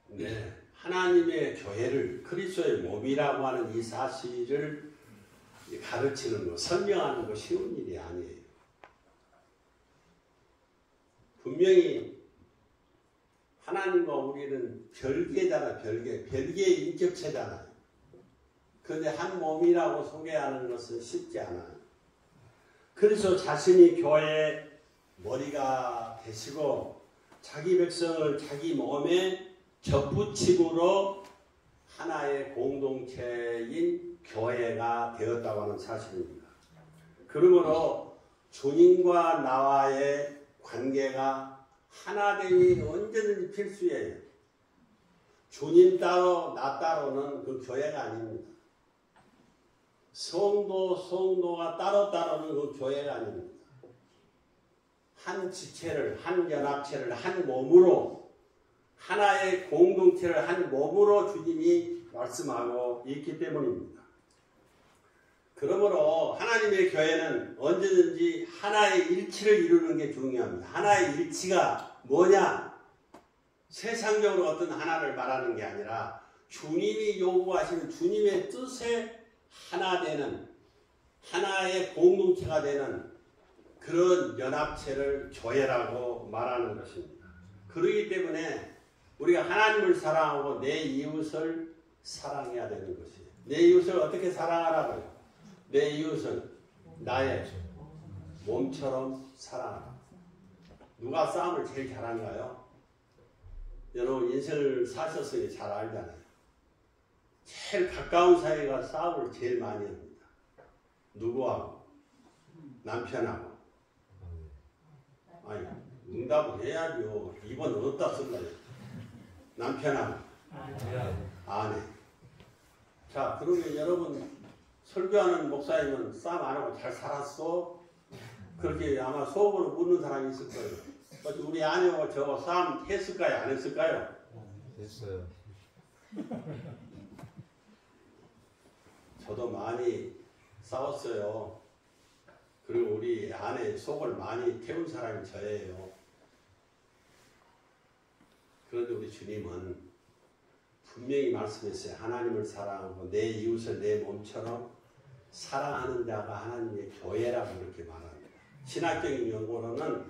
네, 하나님의 교회를 그리스도의 몸이라고 하는 이 사실을 가르치는 거, 설명하는 거 쉬운 일이 아니에요. 분명히 하나님과 우리는 별개잖아, 별개의 인격체잖아요. 그런데 한 몸이라고 소개하는 것은 쉽지 않아요. 그래서 자신이 교회의 머리가 되시고 자기 백성을 자기 몸에 접붙임으로 하나의 공동체인 교회가 되었다고 하는 사실입니다. 그러므로 주님과 나와의 관계가 하나됨이 언제든지 필수예요. 주님 따로 나 따로는 그 교회가 아닙니다. 성도가 따로는 그 교회가 아닙니다. 한 지체를, 한 연합체를 한 몸으로, 하나의 공동체를 한 몸으로 주님이 말씀하고 있기 때문입니다. 그러므로 하나님의 교회는 언제든지 하나의 일치를 이루는 게 중요합니다. 하나의 일치가 뭐냐? 세상적으로 어떤 하나를 말하는 게 아니라 주님이 요구하시는 주님의 뜻에 하나 되는, 하나의 공동체가 되는 그런 연합체를 교회라고 말하는 것입니다. 그렇기 때문에 우리가 하나님을 사랑하고 내 이웃을 사랑해야 되는 것이에요. 내 이웃을 어떻게 사랑하라고요? 내 이웃은 나의 몸처럼 사랑하라. 누가 싸움을 제일 잘한가요? 여러분 인생을 사셨으니 잘 알잖아요. 제일 가까운 사이가 싸움을 제일 많이 합니다. 누구하고? 남편하고. 아니, 응답을 해야죠. 이번 어디다 쓸까요? 남편하고. 아내. 자, 그러면 여러분 설교하는 목사님은 싸움 안 하고 잘 살았어? 그렇게 아마 속으로 묻는 사람이 있을 거예요. 우리 아내하고 저거 싸움 했을까요? 안 했을까요? 했어요. 저도 많이 싸웠어요. 그리고 우리 아내 속을 많이 태운 사람이 저예요. 그런데 우리 주님은 분명히 말씀했어요. 하나님을 사랑하고 내 이웃을 내 몸처럼 사랑하는 자가 하나님의 교회라고 그렇게 말합니다. 신학적인 용어로는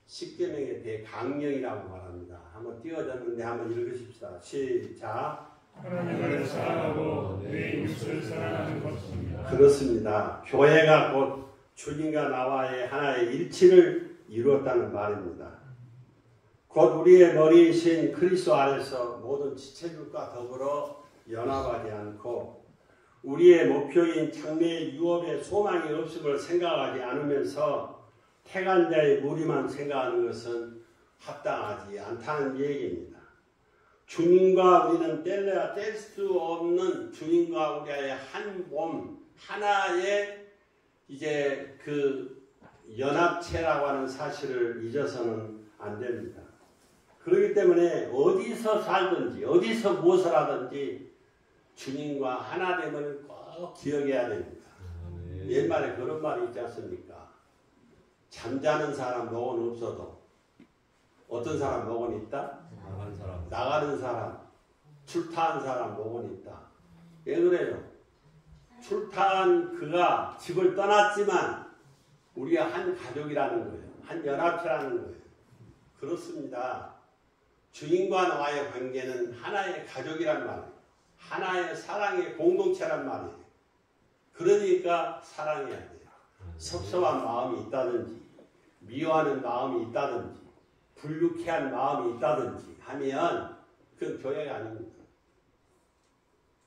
십계명의 대강령이라고 말합니다. 한번 띄워졌는데 한번 읽으십시다. 시작. 하나님을 사랑하고 내 이웃을 사랑하는 것입니다. 그렇습니다. 교회가 곧 주님과 나와의 하나의 일치를 이루었다는 말입니다. 곧 우리의 머리이신 그리스도 안에서 모든 지체들과 더불어 연합하지 않고 우리의 목표인 장래의 유업의 소망이 없음을 생각하지 않으면서 택한 자의 무리만 생각하는 것은 합당하지 않다는 얘기입니다. 주님과 우리는 뗄래야 뗄 수 없는 주님과 우리의 한 몸, 하나의 이제 그 연합체라고 하는 사실을 잊어서는 안 됩니다. 그렇기 때문에 어디서 살든지 어디서 무엇을 하든지 주님과 하나됨을 꼭 기억해야 됩니다. 옛말에 그런 말이 있지 않습니까? 잠자는 사람 목은 없어도 어떤 사람 목은 있다? 나가는 사람, 출타한 사람 목은 있다. 왜 그래요? 출타한 그가 집을 떠났지만 우리가 한 가족이라는 거예요. 한 연합체라는 거예요. 그렇습니다. 주님과 나와의 관계는 하나의 가족이란 말이에요. 하나의 사랑의 공동체란 말이에요. 그러니까 사랑해야 돼요. 섭섭한 마음이 있다든지 미워하는 마음이 있다든지 불쾌한 마음이 있다든지 하면 그건 교회가 아닙니다.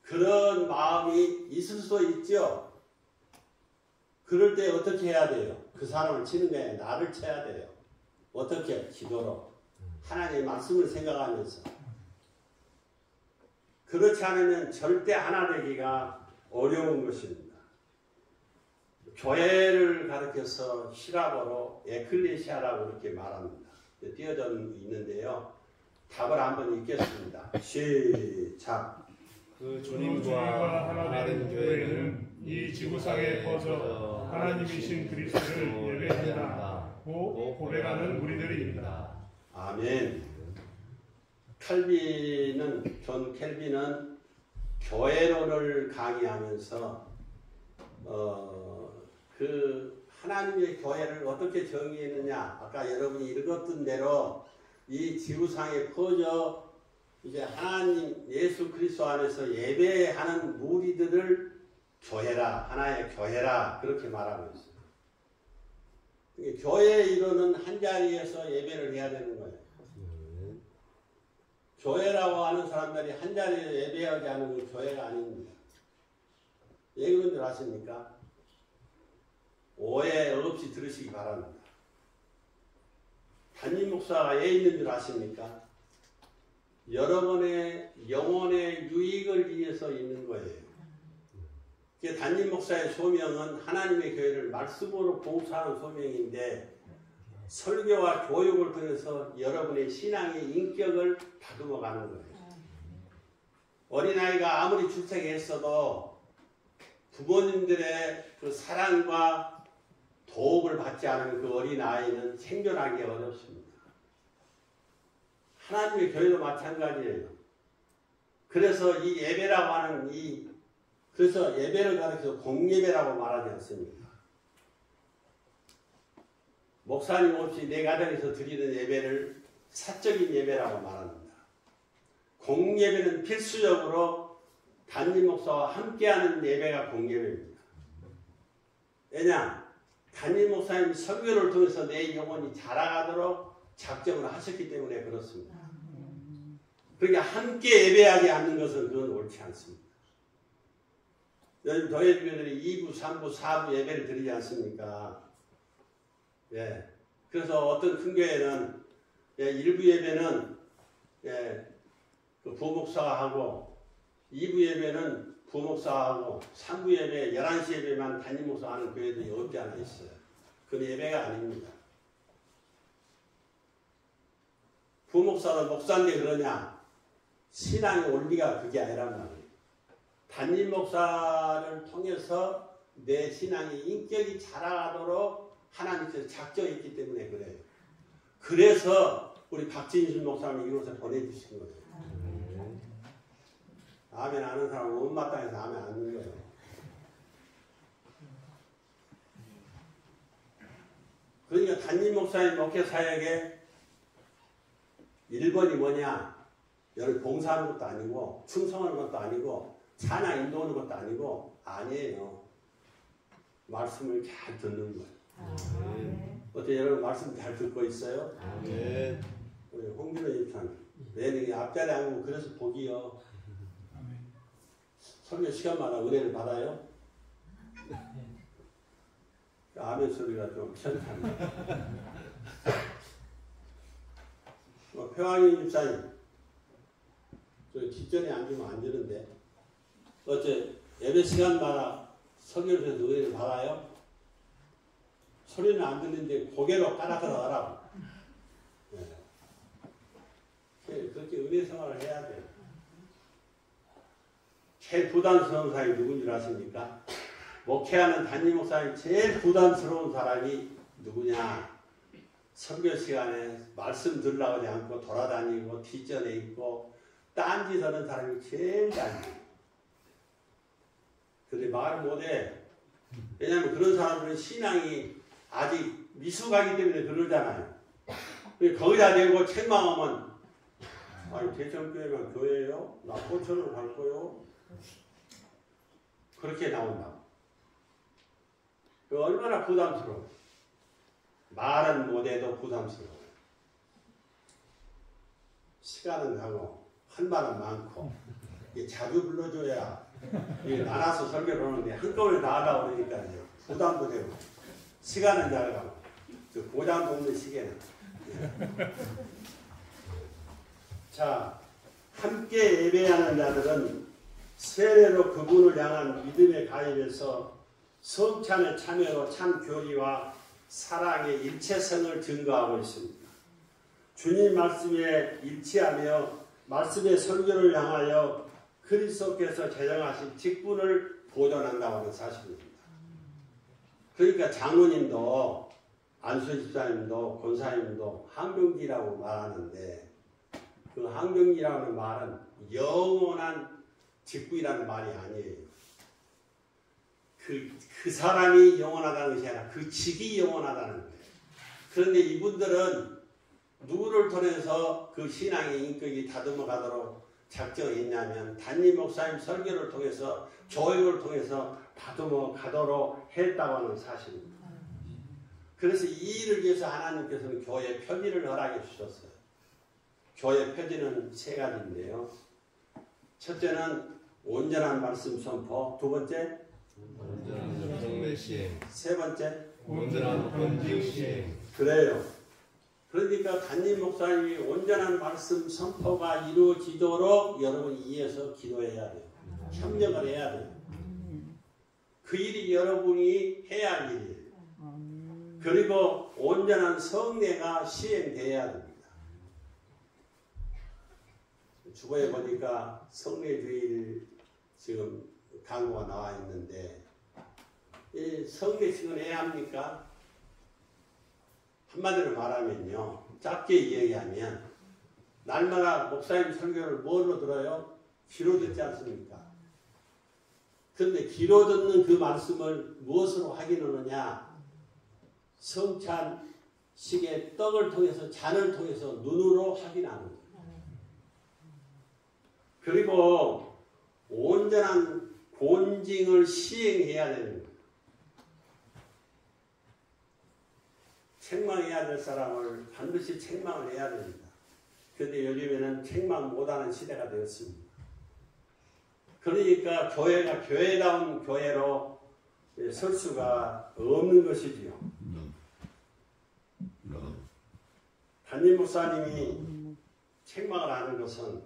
그런 마음이 있을 수 있죠. 그럴 때 어떻게 해야 돼요? 그 사람을 치는 게 아니라 나를 쳐야 돼요. 어떻게? 기도로. 하나님의 말씀을 생각하면서. 그렇지 않으면 절대 하나 되기가 어려운 것입니다. 교회를 가르쳐서 히라보로 에클레시아라고 이렇게 말합니다. 띄어져 있는데요. 답을 한번 읽겠습니다. 시작. 그 주님과 하나 된 교회는 이 지구상에 퍼져 하나님이신 그리스도를 예배한다 고 고백하는 무리들입니다. 아멘. 존 켈빈은 교회론을 강의하면서 그 하나님의 교회를 어떻게 정의했느냐, 아까 여러분이 읽었던 대로 이 지구상에 퍼져 이제 하나님 예수 그리스도 안에서 예배하는 무리들을 교회라, 하나의 교회라 그렇게 말하고 있어요. 교회의 이론은 한 자리에서 예배를 해야 되는 거예요. 교회라고 하는 사람들이 한 자리에서 예배하지 않는 건 교회가 아닙니다. 왜 그런 줄 아십니까? 오해 없이 들으시기 바랍니다. 담임 목사가 왜 있는 줄 아십니까? 여러분의 영혼의 유익을 위해서 있는 거예요. 담임 목사의 소명은 하나님의 교회를 말씀으로 봉사하는 소명인데 설교와 교육을 통해서 여러분의 신앙의 인격을 다듬어 가는 거예요. 어린아이가 아무리 출생했어도 부모님들의 그 사랑과 도움을 받지 않은 그 어린아이는 생존하기 어렵습니다. 하나님의 교회도 마찬가지예요. 그래서 이 예배라고 하는 그래서 예배를 가르쳐서 공예배라고 말하지 않습니까? 목사님 없이 내 가정에서 드리는 예배를 사적인 예배라고 말합니다. 공예배는 필수적으로 담임 목사와 함께하는 예배가 공예배입니다. 왜냐? 담임 목사님 설교를 통해서 내 영혼이 자라가도록 작정을 하셨기 때문에 그렇습니다. 그러니까 함께 예배하지 않는 것은 그건 옳지 않습니다. 요즘 교회들이 2부, 3부, 4부 예배를 드리지 않습니까? 예. 그래서 어떤 큰 교회는 1부 예배는 그 부목사가 하고 2부 예배는 부목사가 하고 3부 예배, 11시 예배만 담임 목사 하는 교회들이 없지 않아 있어요. 그건 예배가 아닙니다. 부목사는 목사인데 그러냐? 신앙의 원리가 그게 아니란 말이에요. 담임 목사를 통해서 내 신앙의 인격이 자라가도록 하나님께서 작정했기 때문에 그래요. 그래서 우리 박진신 목사님이 이곳에 보내주신 거예요. 아멘 아는 사람은 못마땅해서 아멘 안 하는 거예요. 그러니까 담임 목사님 목회 사역의 1번이 뭐냐? 여러분 봉사하는 것도 아니고 충성하는 것도 아니고 찬양 인도하는 것도 아니에요. 말씀을 잘 듣는 거예요. 어때 여러분 말씀 잘 듣고 있어요? 우리 홍준호 집사님 왜 앞자리 앉고 그래서 복이요. 설교 시간마다 은혜를 받아요? 아멘 소리가 좀 편찮네. 평안이 집사님 저 뒷전에 앉으면 안 되는데 어째 예배 시간마다 설교를 해서 은혜를 받아요? 소리는 안 듣는데 고개로 까닥까닥 하라고. 그렇게 은혜 생활을 해야 돼요. 제일 부담스러운 사람이 누군지 아십니까? 목회하는 담임 목사님 제일 부담스러운 사람이 누구냐? 설교 시간에 말씀 들으려고 하지 않고 돌아다니고 뒷전에 있고 딴짓 하는 사람이 제일 딴짓. 근데 말을 못해. 왜냐하면 그런 사람들은 신앙이 아직 미숙하기 때문에 그러잖아요. 거기다 대고 책망하면 아니 대천교회만 교회예요? 나 포천으로 갈 거요? 그렇게 나온다고. 얼마나 부담스러워. 말은 못해도 부담스러워요. 시간은 가고 할 말은 많고 자주 불러줘야 나눠서 설교를 하는데 한꺼번에 다 하려고 그러니까요. 부담도 되고 시간은 잘 가고 고장 돕는 시계는. 자, 함께 예배하는 자들은 세례로 그분을 향한 믿음에 가입해서 성찬의 참여로 참 교리와 사랑의 일체성을 증거하고 있습니다. 주님 말씀에 일치하며 말씀의 설교를 향하여 그리스도께서 제정하신 직분을 보존한다고 하는 사실입니다. 그러니까 장로님도 안수 집사님도 권사님도 항정기라고 말하는데 그 항정기라는 말은 영원한 직분이라는 말이 아니에요. 그 사람이 영원하다는 것이 아니라 그 직이 영원하다는 거예요. 그런데 이분들은 누구를 통해서 그 신앙의 인격이 다듬어 가도록 작정했냐면 담임 목사님 설교를 통해서 교육을 통해서 다듬어 가도록 했다고 하는 사실입니다. 그래서 이 일을 위해서 하나님께서는 교회 표지를 허락해 주셨어요. 교회 표지는 세 가지인데요. 첫째는 온전한 말씀 선포, 두 번째 온전한 성례 시행, 세 번째 온전한 권징 시행. 그래요. 그러니까 담임 목사님이 온전한 말씀 선포가 이루어지도록 여러분이 이해해서 기도해야 돼요. 협력을 해야 돼요. 그 일이 여러분이 해야 할 일이에요. 그리고 온전한 성례가 시행돼야 됩니다. 주보에 보니까 성례주일 지금 광고가 나와 있는데 이 성례식은 해야 합니까? 한마디로 말하면요. 짧게 얘기하면 날마다 목사님 설교를 뭐로 들어요? 귀로 듣지 않습니까? 그런데 귀로 듣는 그 말씀을 무엇으로 확인하느냐? 성찬식의 떡을 통해서 잔을 통해서 눈으로 확인하는 거예요. 그리고 온전한 본징을 시행해야 되는 거예요. 책망해야 될 사람을 반드시 책망을 해야 됩니다. 그런데 요즘에는 책망 못하는 시대가 되었습니다. 그러니까 교회가 교회다운 교회로 설 수가 없는 것이지요. 담임 목사님이 책망을 하는 것은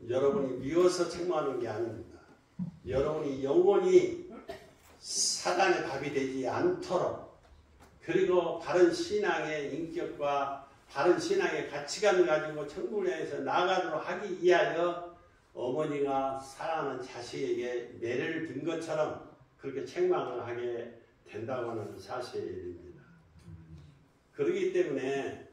여러분이 미워서 책망하는 게 아닙니다. 여러분이 영원히 사단의 밥이 되지 않도록 그리고 바른 신앙의 인격과 바른 신앙의 가치관을 가지고 천국을 향해서 나아가도록 하기 위하여 어머니가 사랑하는 자식에게 매를 든 것처럼 그렇게 책망을 하게 된다고 하는 사실입니다. 그렇기 때문에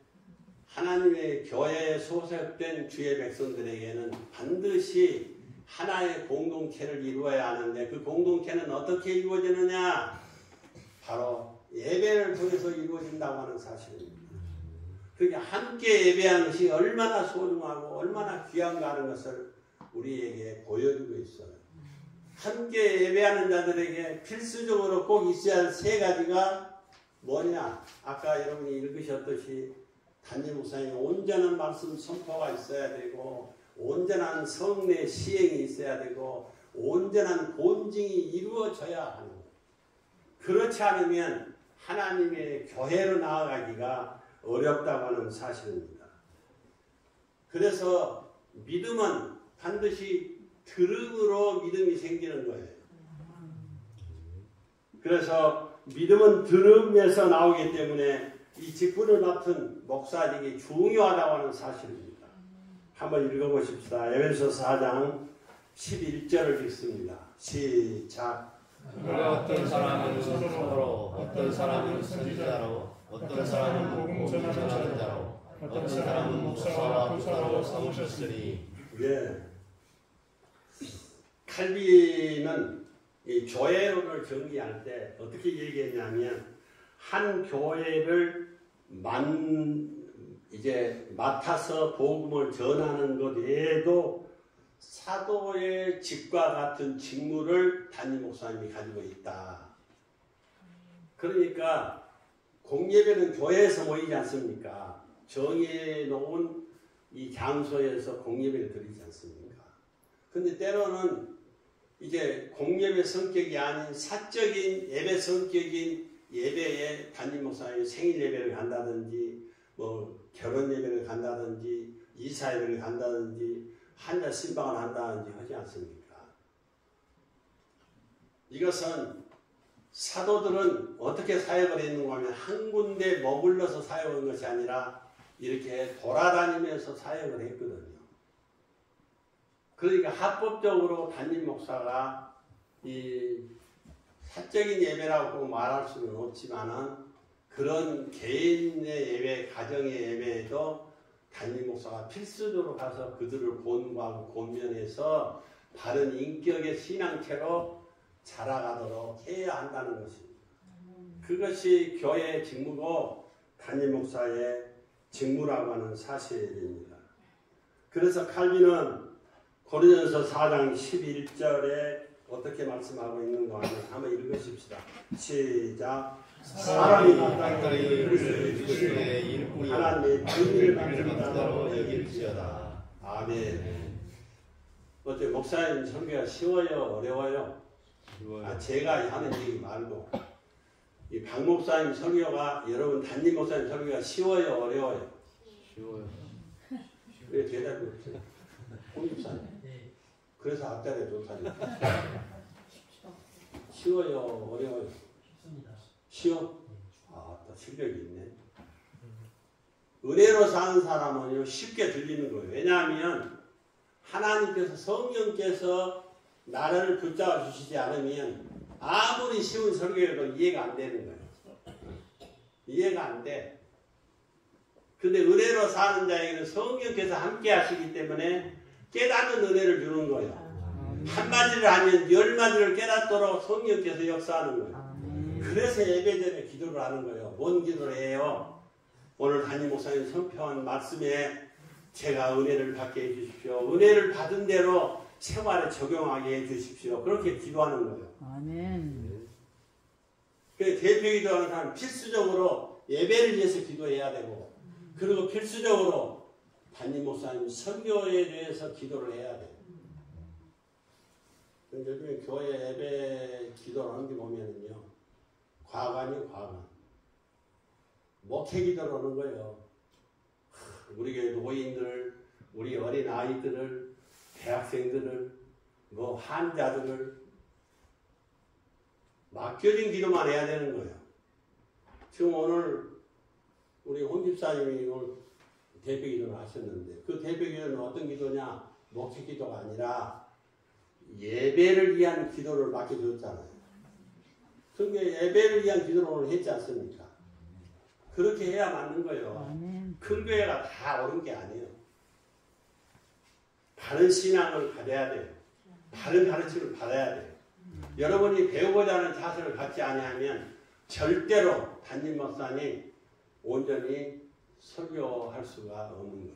하나님의 교회에 소속된 주의 백성들에게는 반드시 하나의 공동체를 이루어야 하는데 그 공동체는 어떻게 이루어지느냐? 바로 예배를 통해서 이루어진다고 하는 사실입니다. 그러니까 함께 예배하는 것이 얼마나 소중하고 얼마나 귀한가 하는 것을 우리에게 보여주고 있어요. 함께 예배하는 자들에게 필수적으로 꼭 있어야 할 세 가지가 뭐냐? 아까 여러분이 읽으셨듯이 담임 목사님 온전한 말씀 선포가 있어야 되고 온전한 성례 시행이 있어야 되고 온전한 본징이 이루어져야 하는 거예요. 그렇지 않으면 하나님의 교회로 나아가기가 어렵다고 하는 사실입니다. 그래서 믿음은 반드시 들음으로 믿음이 생기는 거예요. 그래서 믿음은 들음에서 나오기 때문에 이 직분을 맡은 목사직이 중요하다고 하는 사실입니다. 한번 읽어보십시다. 에베소 4장 11절을 읽습니다. 시작. 어떤 사람은 서로, 어떤 사람은 선지자로, 어떤 사람은 복음 전하는 자로, 어떤 사람은 목사와 교사로 삼으셨으니. 예. 칼빈은 이 교회론을 정리할 때 어떻게 얘기했냐면 한 교회를 이제 맡아서 복음을 전하는 것 외에도 사도의 직과 같은 직무를 담임 목사님이 가지고 있다. 그러니까 공예배는 교회에서 모이지 않습니까? 정해놓은 이 장소에서 공예배를 드리지 않습니까? 근데 때로는 이제 공예배 성격이 아닌 사적인 예배 성격인 예배에 담임 목사님이 생일 예배를 간다든지 뭐 결혼 예배를 간다든지 이사 예배를 간다든지 한자 신방을 한다든지 하지 않습니까? 이것은 사도들은 어떻게 사역을 했는가 하면 한 군데 머물러서 사역한 것이 아니라 이렇게 돌아다니면서 사역을 했거든요. 그러니까 합법적으로 담임 목사가 이 사적인 예배라고 말할 수는 없지만은 그런 개인의 예배, 가정의 예배에도 담임 목사가 필수적으로 가서 그들을 권고하고 권면해서 바른 인격의 신앙체로 자라가도록 해야 한다는 것입니다. 그것이 교회의 직무고 담임 목사의 직무라고 하는 사실입니다. 그래서 칼빈은 고린도전서 4장 11절에 어떻게 말씀하고 있는가 하면 한번 읽으십시다. 시작. 사람이 땅덩이 그리스도의 일꾼이요 하나님의 의미를 만든 만든다고 자로 여길지어다. 아멘. 어때 목사님 설교가 쉬워요? 어려워요? 제가 하는 얘기 말고 이 박 목사님 설교가 여러분 담임 목사님 설교가 쉬워요? 어려워요? 쉬워요. 왜 대답이 없어요? 홍집사님. 그래서 앞자리에 좋다니까. 쉬워요? 어려워요? 쉬워? 아, 또 실력이 있네. 은혜로 사는 사람은요 쉽게 들리는 거예요. 왜냐하면 하나님께서 성령께서 나를 붙잡아 주시지 않으면 아무리 쉬운 설교해도 이해가 안 되는 거예요. 이해가 안 돼. 근데 은혜로 사는 자에게는 성령께서 함께 하시기 때문에 깨닫는 은혜를 주는 거예요. 한마디를 하면 10마디를 깨닫도록 성령께서 역사하는 거예요. 그래서 예배 전에 기도를 하는 거예요. 뭔 기도를 해요? 오늘 담임 목사님 선포한 말씀에 제가 은혜를 받게 해주십시오. 은혜를 받은 대로 생활에 적용하게 해주십시오. 그렇게 기도하는 거예요. 아멘. 그래서 대표 기도하는 사람은 필수적으로 예배를 위해서 기도해야 되고 그리고 필수적으로 담임 목사님 설교에 대해서 기도를 해야 돼요. 요즘에 교회 예배 기도를 하는 게 보면은요. 과관이요, 과관. 목회 기도를 하는 거예요. 우리 교회 노인들, 우리 어린 아이들을, 대학생들을, 뭐 환자들을 맡겨진 기도만 해야 되는 거예요. 지금 오늘 우리 홍 집사님이 오늘 대표 기도를 하셨는데 그 대표 기도는 어떤 기도냐? 목회 기도가 아니라 예배를 위한 기도를 맡겨줬잖아요. 그러니까 예배를 위한 기도를 오늘 했지 않습니까? 그렇게 해야 맞는 거예요. 아멘. 큰 교회가 다 옳은 게 아니에요. 바른 신앙을 가져야 돼요. 바른 가르침을 받아야 돼요. 여러분이 배우고자 하는 자세를 갖지 아니하면 절대로 담임 목사님 온전히 설교할 수가 없는 거예요.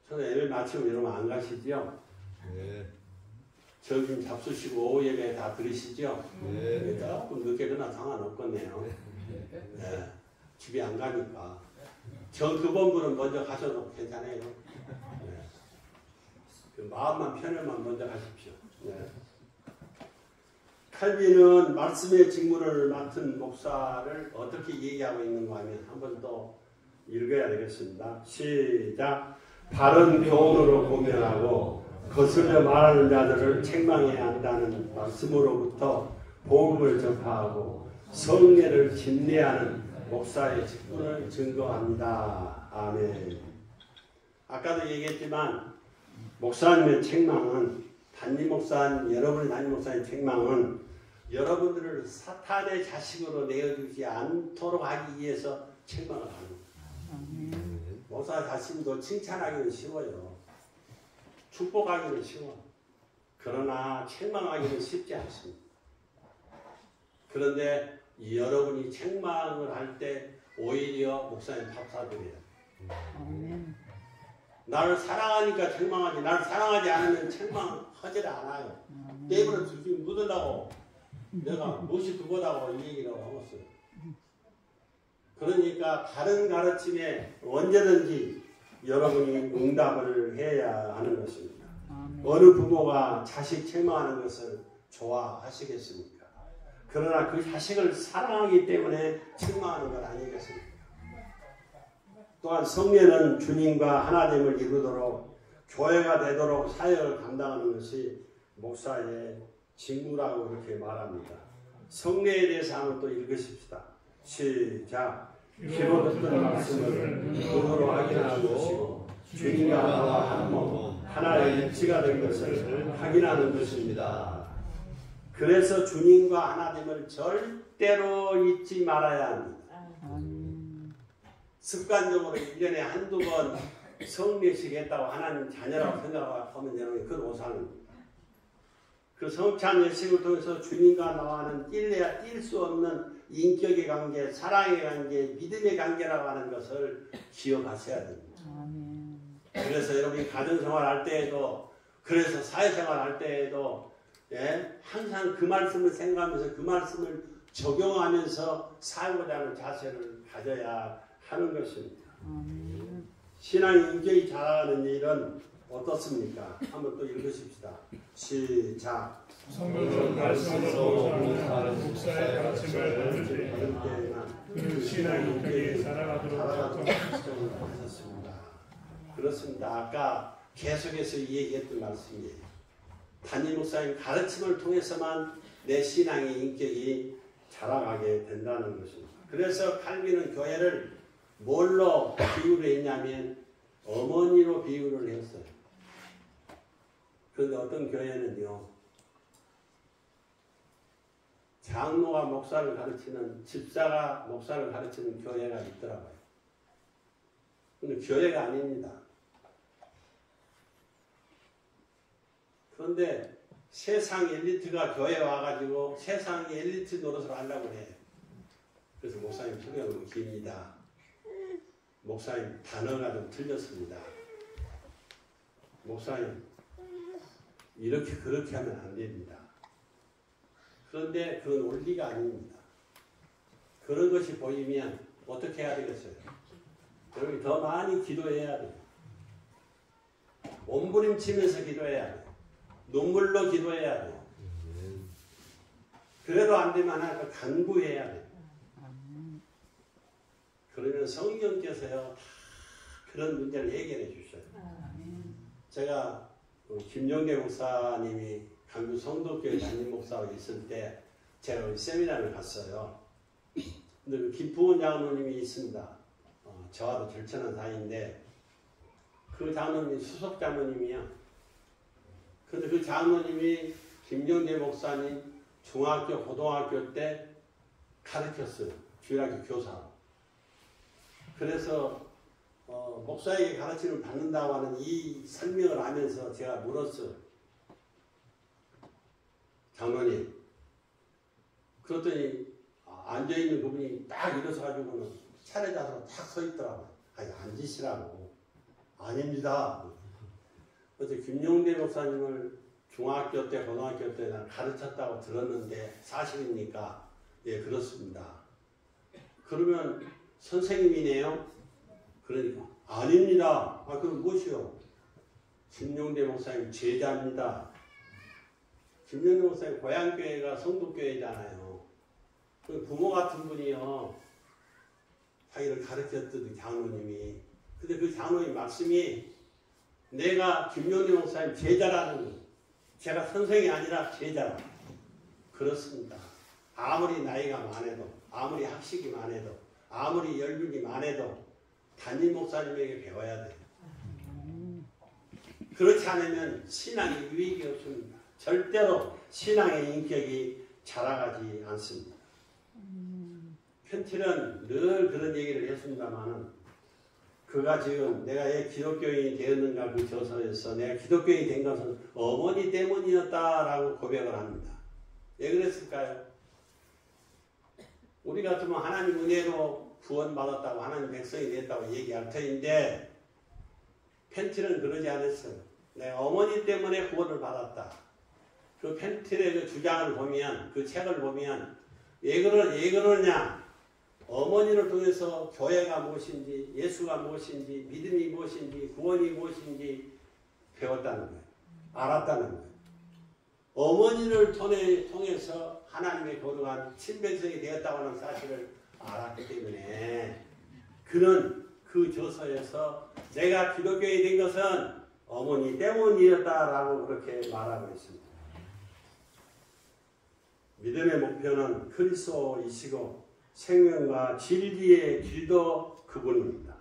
저는 예배 마치고 여러분 안 가시죠? 네. 저기 잡수시고 오후 예배 다 들으시죠? 네. 조금 늦게 끝나 상관없겠네요. 네. 집에 안 가니까. 정규본부는 먼저 가셔도 괜찮아요. 네. 그 마음만 편하면 먼저 가십시오. 네. 칼빈은 말씀의 직무를 맡은 목사를 어떻게 얘기하고 있는가 하면 한 번 더 읽어야 되겠습니다. 시작. 바른 교훈으로 고면하고 거슬려 말하는 자들을 책망해야 한다는 말씀으로부터 복음을 전파하고 성례를 집례하는 목사의 직분을 증거합니다. 아멘. 아까도 얘기했지만 목사님의 책망은 담임 목사님, 여러분의 담임 목사님 책망은 여러분들을 사탄의 자식으로 내어주지 않도록 하기 위해서 책망을 하는 거예요. 목사 자신도 칭찬하기는 쉬워요. 축복하기는 쉬워. 그러나 책망하기는 쉽지 않습니다. 그런데 여러분이 책망을 할 때 오히려 목사님 밥사드려요. 나를 사랑하니까 책망하지, 나를 사랑하지 않으면 책망하지 않아요. 때문에 지금 묻으려고 내가 무엇이 그거다고 이 얘기를 하고 있어요. 그러니까 다른 가르침에 언제든지 여러분이 응답을 해야 하는 것입니다. 어느 부모가 자식 책망하는 것을 좋아하시겠습니까? 그러나 그 자식을 사랑하기 때문에 책망하는 것 아니겠습니까? 또한 성례는 주님과 하나됨을 이루도록 교회가 되도록 사역을 감당하는 것이 목사의 직무라고 그렇게 말합니다. 성례에 대해서 한번 또 읽으십시다. 시작. 귀로 듣던 말씀을 눈으로 확인하고 주님과 나와 한 몸 하나의 일치가 된 것을 확인하는 것입니다. 그래서 주님과 하나님을 절대로 잊지 말아야 합니다. 습관적으로 1년에 한두 번 성례식 했다고 하나님 자녀라고 생각하면 여러분 그건 오산입니다. 그 성찬 예식을 통해서 주님과 나와는 뛸래야 뛸 수 없는 인격의 관계, 사랑의 관계, 믿음의 관계라고 하는 것을 기억하셔야 됩니다. 그래서 여러분이 가정생활 할 때에도, 그래서 사회생활 할 때에도 항상 그 말씀을 생각하면서 그 말씀을 적용하면서 살고자 하는 자세를 가져야 하는 것입니다. 신앙의 인격이 자라가는 일은 어떻습니까? 한번 또 읽으십시다. 시작. 성도는 말씀으로 봉사하는 목사의 가르침을 받을 때 그 신앙의 인격이 자라가도록 하셨습니다. 그렇습니다. 아까 계속해서 얘기했던 말씀이에요. 담임 목사님 가르침을 통해서만 내 신앙의 인격이 자라가게 된다는 것입니다. 그래서 칼빈은 교회를 뭘로 비유를 했냐면 어머니로 비유를 했어요. 그런데 어떤 교회는요, 장로가 목사를 가르치는, 집사가 목사를 가르치는 교회가 있더라고요. 근데 교회가 아닙니다. 그런데 세상 엘리트가 교회에 와가지고 세상의 엘리트 노릇을 하려고 해요. 그래서 목사님 소개하고 깁니다. 목사님 단어가 좀 틀렸습니다. 목사님 이렇게 그렇게 하면 안 됩니다. 그런데 그건 원리가 아닙니다. 그런 것이 보이면 어떻게 해야 되겠어요? 여러분 더 많이 기도해야 돼요. 몸부림치면서 기도해야 돼요. 눈물로 기도해야 돼요. 그래도 안 되면 하나님 간구해야 돼요. 그러면 성령께서요 다 그런 문제를 해결해 주셔요. 제가 김용대 목사님이 강주 성도교회 담임 목사로 있을 때 제가 세미나를 갔어요. 근데 그 김풍원 장로님이 있습니다. 저와도 절친한 사이인데 그 장로님이 수석 장로님이요. 근데 그 장로님이 김용대 목사님 중학교, 고등학교 때 가르쳤어요. 주일학교 교사로. 그래서 목사에게 가르침을 받는다고 하는 이 설명을 하면서 제가 물었어요. 장로님. 그랬더니 앉아있는 그분이 딱 일어서가지고는 차례자세로 딱 서 있더라고요. 아니 앉으시라고. 아닙니다. 그래서 김용대 목사님을 중학교 때, 고등학교 때 난 가르쳤다고 들었는데 사실입니까? 예, 그렇습니다. 그러면 선생님이네요? 그러니까 아닙니다. 아, 그럼 무엇이요? 김용대 목사님 제자입니다. 김용대 목사님 고향교회가 성북교회잖아요. 그 부모 같은 분이요. 자기를 가르쳤던 장로님이. 근데 그 장로님 말씀이 내가 김용대 목사님 제자라는 거. 제가 선생이 아니라 제자라. 그렇습니다. 아무리 나이가 많아도, 아무리 학식이 많아도, 아무리 연륜이 많아도 담임 목사님에게 배워야 돼요. 그렇지 않으면 신앙에 유익이 없습니다. 절대로 신앙의 인격이 자라가지 않습니다. 펜틸은 늘 그런 얘기를 했습니다만은 그가 지금 내가 왜 기독교인이 되었는가 그 저서에서 내가 기독교인이 된 것은 어머니 때문이었다라고 고백을 합니다. 왜 그랬을까요? 우리 같으면 하나님 은혜로 구원받았다고 하나님 백성이 됐다고 얘기할 터인데 펜틸은 그러지 않았어요. 내가 어머니 때문에 구원을 받았다. 그 펜틸의 그 주장을 보면 그 책을 보면 왜 그러냐? 어머니를 통해서 교회가 무엇인지 예수가 무엇인지 믿음이 무엇인지 구원이 무엇인지 배웠다는 거예요. 알았다는 거예요. 어머니를 통해서 하나님의 거룩한 친백성이 되었다고 하는 사실을 알았기 때문에 그는 그 저서에서 내가 기독교인이 된 것은 어머니 때문이었다라고 그렇게 말하고 있습니다. 믿음의 목표는 그리스도이시고 생명과 진리의 길도 그분입니다.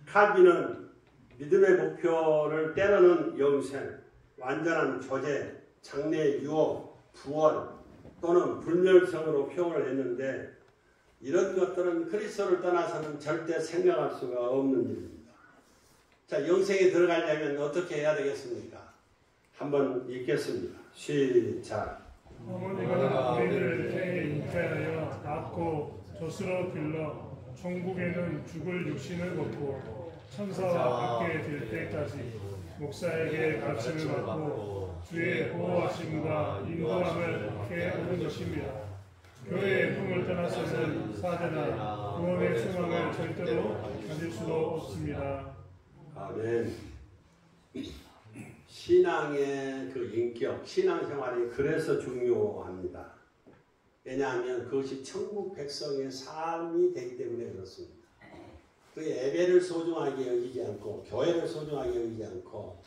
칼빈은 믿음의 목표를 때로는 영생, 완전한 교제, 장래 유업, 부활, 또는 불멸성으로 표현을 했는데 이런 것들은 그리스도를 떠나서는 절대 생각할 수가 없는 일입니다. 자, 영생에 들어가려면 어떻게 해야 되겠습니까? 한번 읽겠습니다. 시작. 어머니가 우리를 태에 잉태하여 낳고 젖으로 길러 천국에는 죽을 육신을 벗고 천사와 같게 될 때까지 목사에게 가르침을 받고 주의 보호하심과 인도함을 받게 하는 것입니다. 교회의 품을 떠나서는 사대나 구원의 소망을 절대로 가질 수도 없습니다. 아멘. 신앙의 그 인격, 신앙생활이 그래서 중요합니다. 왜냐하면 그것이 천국 백성의 삶이 되기 때문에 그렇습니다. 그 예배를 소중하게 여기지 않고 교회를 소중하게 여기지 않고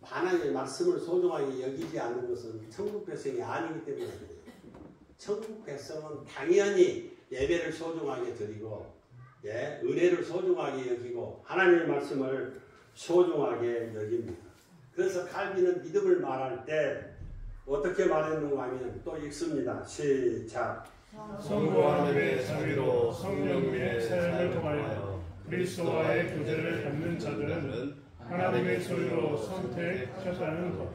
하나님의 말씀을 소중하게 여기지 않는 것은 천국 백성이 아니기 때문에 그래요. 천국 백성은 당연히 예배를 소중하게 드리고 은혜를 소중하게 여기고 하나님의 말씀을 소중하게 여깁니다. 그래서 칼빈은 믿음을 말할 때 어떻게 말했는가 하면 또 읽습니다. 시작. 성부 하나님의 자비로 성령의 삶을 통하여 그리스도와의 교제를 갖는 자들은 하나님의 소유로 선택하셨다는 것.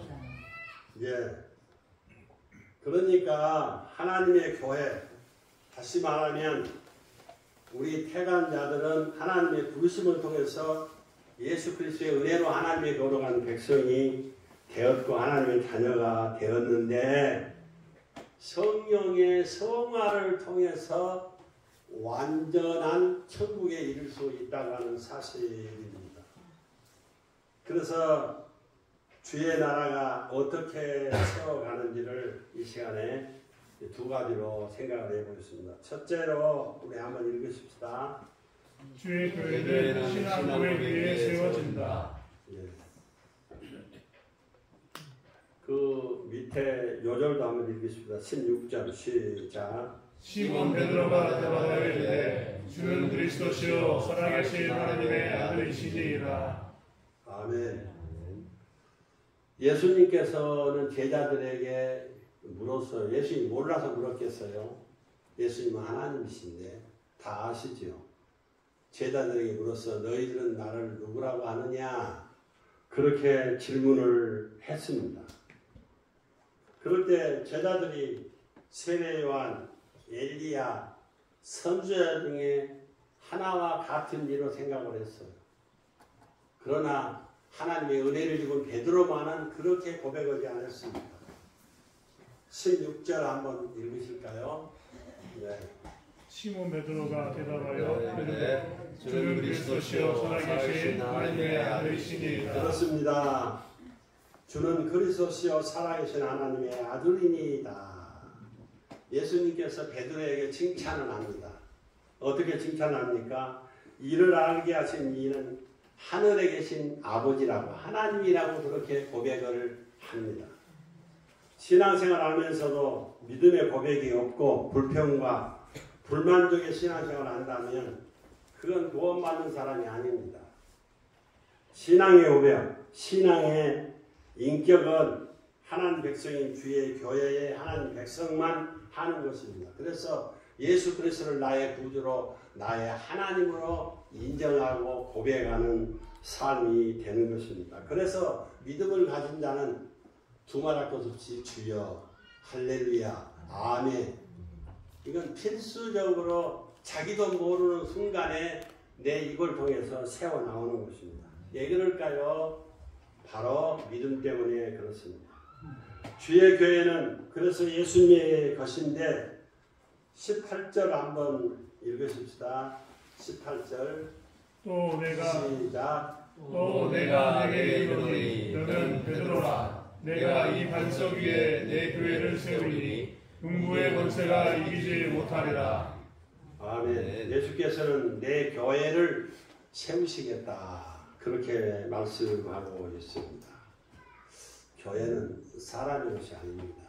그러니까 하나님의 교회, 다시 말하면 우리 택한 자들은 하나님의 부르심을 통해서 예수 그리스도의 은혜로 하나님의 거룩한 백성이 되었고 하나님의 자녀가 되었는데 성령의 성화를 통해서 완전한 천국에 이를 수 있다고 하는 사실입니다. 그래서 주의 나라가 어떻게 세워가는지를 이 시간에 두 가지로 생각을 해보겠습니다. 첫째로 우리 한번 읽으십시다. 주의 교회는 신앙고에 위해 세워진다. 그 밑에 요절도 한번 읽겠습니다. 16절 시작. 시몬 베드로가 대답하여 이르되 주는 그리스도시요 살아계신 하나님의 아들이시니이다. 아멘. 예수님께서는 제자들에게 물었어요. 예수님이 몰라서 물었겠어요. 예수님은 하나님이신데 다 아시죠. 제자들에게 물어서 너희들은 나를 누구라고 하느냐? 그렇게 질문을 했습니다. 그럴 때 제자들이 세례 요한, 엘리야, 선지자 중에 하나와 같은 이로 생각을 했어요. 그러나 하나님의 은혜를 입은 베드로만은 그렇게 고백하지 않았습니다. 16절 한번 읽으실까요? 시몬 베드로가 대답하여 이르되 주는 그리스도시요 살아계신 하나님의 아들이시니이다. 그렇습니다. 주는 그리스도시요 살아계신 하나님의 아들이니이다. 예수님께서 베드로에게 칭찬을 합니다. 어떻게 칭찬합니까? 이를 알게 하신 이는 하늘에 계신 아버지라고 하나님이라고 그렇게 고백을 합니다. 신앙생활 하면서도 믿음의 고백이 없고 불평과 불만족의 신앙생활을 한다면 그건 구원받는 사람이 아닙니다. 신앙의 고백, 신앙의 인격은 하나님 백성인 주의 교회의 하나님 백성만 하는 것입니다. 그래서 예수 그리스도를 나의 구주로 나의 하나님으로 인정하고 고백하는 삶이 되는 것입니다. 그래서 믿음을 가진 자는 두말할 것 없이 주여 할렐루야 아멘 이건 필수적으로 자기도 모르는 순간에 내 입을 통해서 새어 나오는 것입니다. 왜 그럴까요? 바로 믿음 때문에 그렇습니다. 주의 교회는 그래서 예수님의 것인데 18절 한번 읽으십시다. 18절 또 내가 내게 이르노니 너는 베드로라. 내가 이 반석 위에 내 교회를 세우리니 음부의 권세가 이기지 못하리라. 아멘. 예수께서는 내 교회를 세우시겠다. 그렇게 말씀하고 있습니다. 교회는 사람의 것이 아닙니다.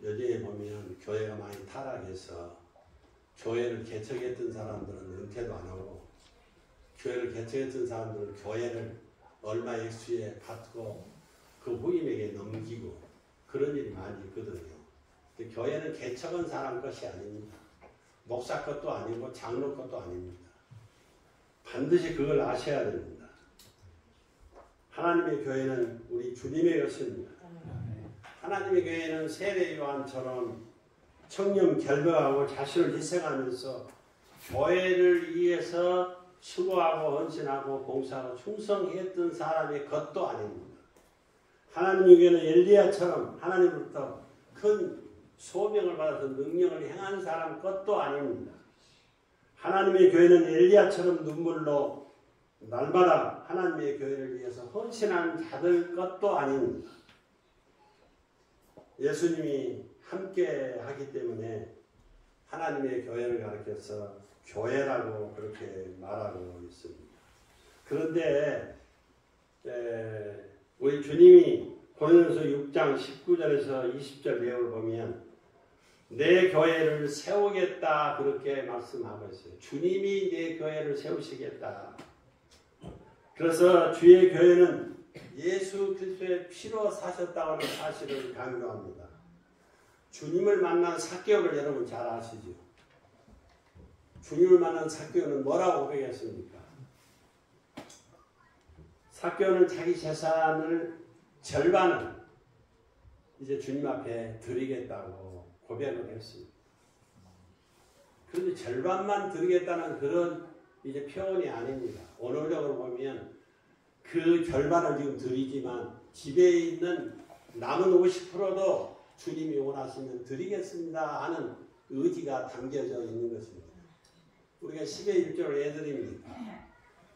요즘에 보면 교회가 많이 타락해서 교회를 개척했던 사람들은 은퇴도 안 하고 교회를 개척했던 사람들은 교회를 얼마 액수에 받고 그 후임에게 넘기고 그런 일이 많이 있거든요. 교회는 개척한 사람 것이 아닙니다. 목사 것도 아니고 장로 것도 아닙니다. 반드시 그걸 아셔야 됩니다. 하나님의 교회는 우리 주님의 것입니다. 하나님의 교회는 세례 요한처럼 청렴 결백하고 자신을 희생하면서 교회를 위해서 수고하고 헌신하고 봉사하고 충성했던 사람의 것도 아닙니다. 하나님의 교회는 엘리야처럼 하나님으로부터 큰 소명을 받아서 능력을 행한 사람 것도 아닙니다. 하나님의 교회는 엘리야처럼 눈물로 날마다 하나님의 교회를 위해서 헌신하는 자들 것도 아닙니다. 예수님이 함께 하기 때문에 하나님의 교회를 가리켜서 교회라고 그렇게 말하고 있습니다. 그런데 우리 주님이 고린도서 6장 19절에서 20절 내용을 보면 내 교회를 세우겠다 그렇게 말씀하고 있어요. 주님이 내 교회를 세우시겠다. 그래서 주의 교회는 예수 그리스도의 피로 사셨다고 하는 사실을 강조합니다. 주님을 만난 삭개오를 여러분 잘 아시죠? 주님을 만난 삭개오는 뭐라고 고백했습니까? 삭개오는 자기 재산을 절반을 이제 주님 앞에 드리겠다고 고백을 했습니다. 그런데 절반만 드리겠다는 그런 이제 표현이 아닙니다. 언어적으로 보면 그 절반을 지금 드리지만 집에 있는 남은 50%도 주님이 원하시면 드리겠습니다 하는 의지가 담겨져 있는 것입니다. 우리가 10의 1조를 왜 드립니까?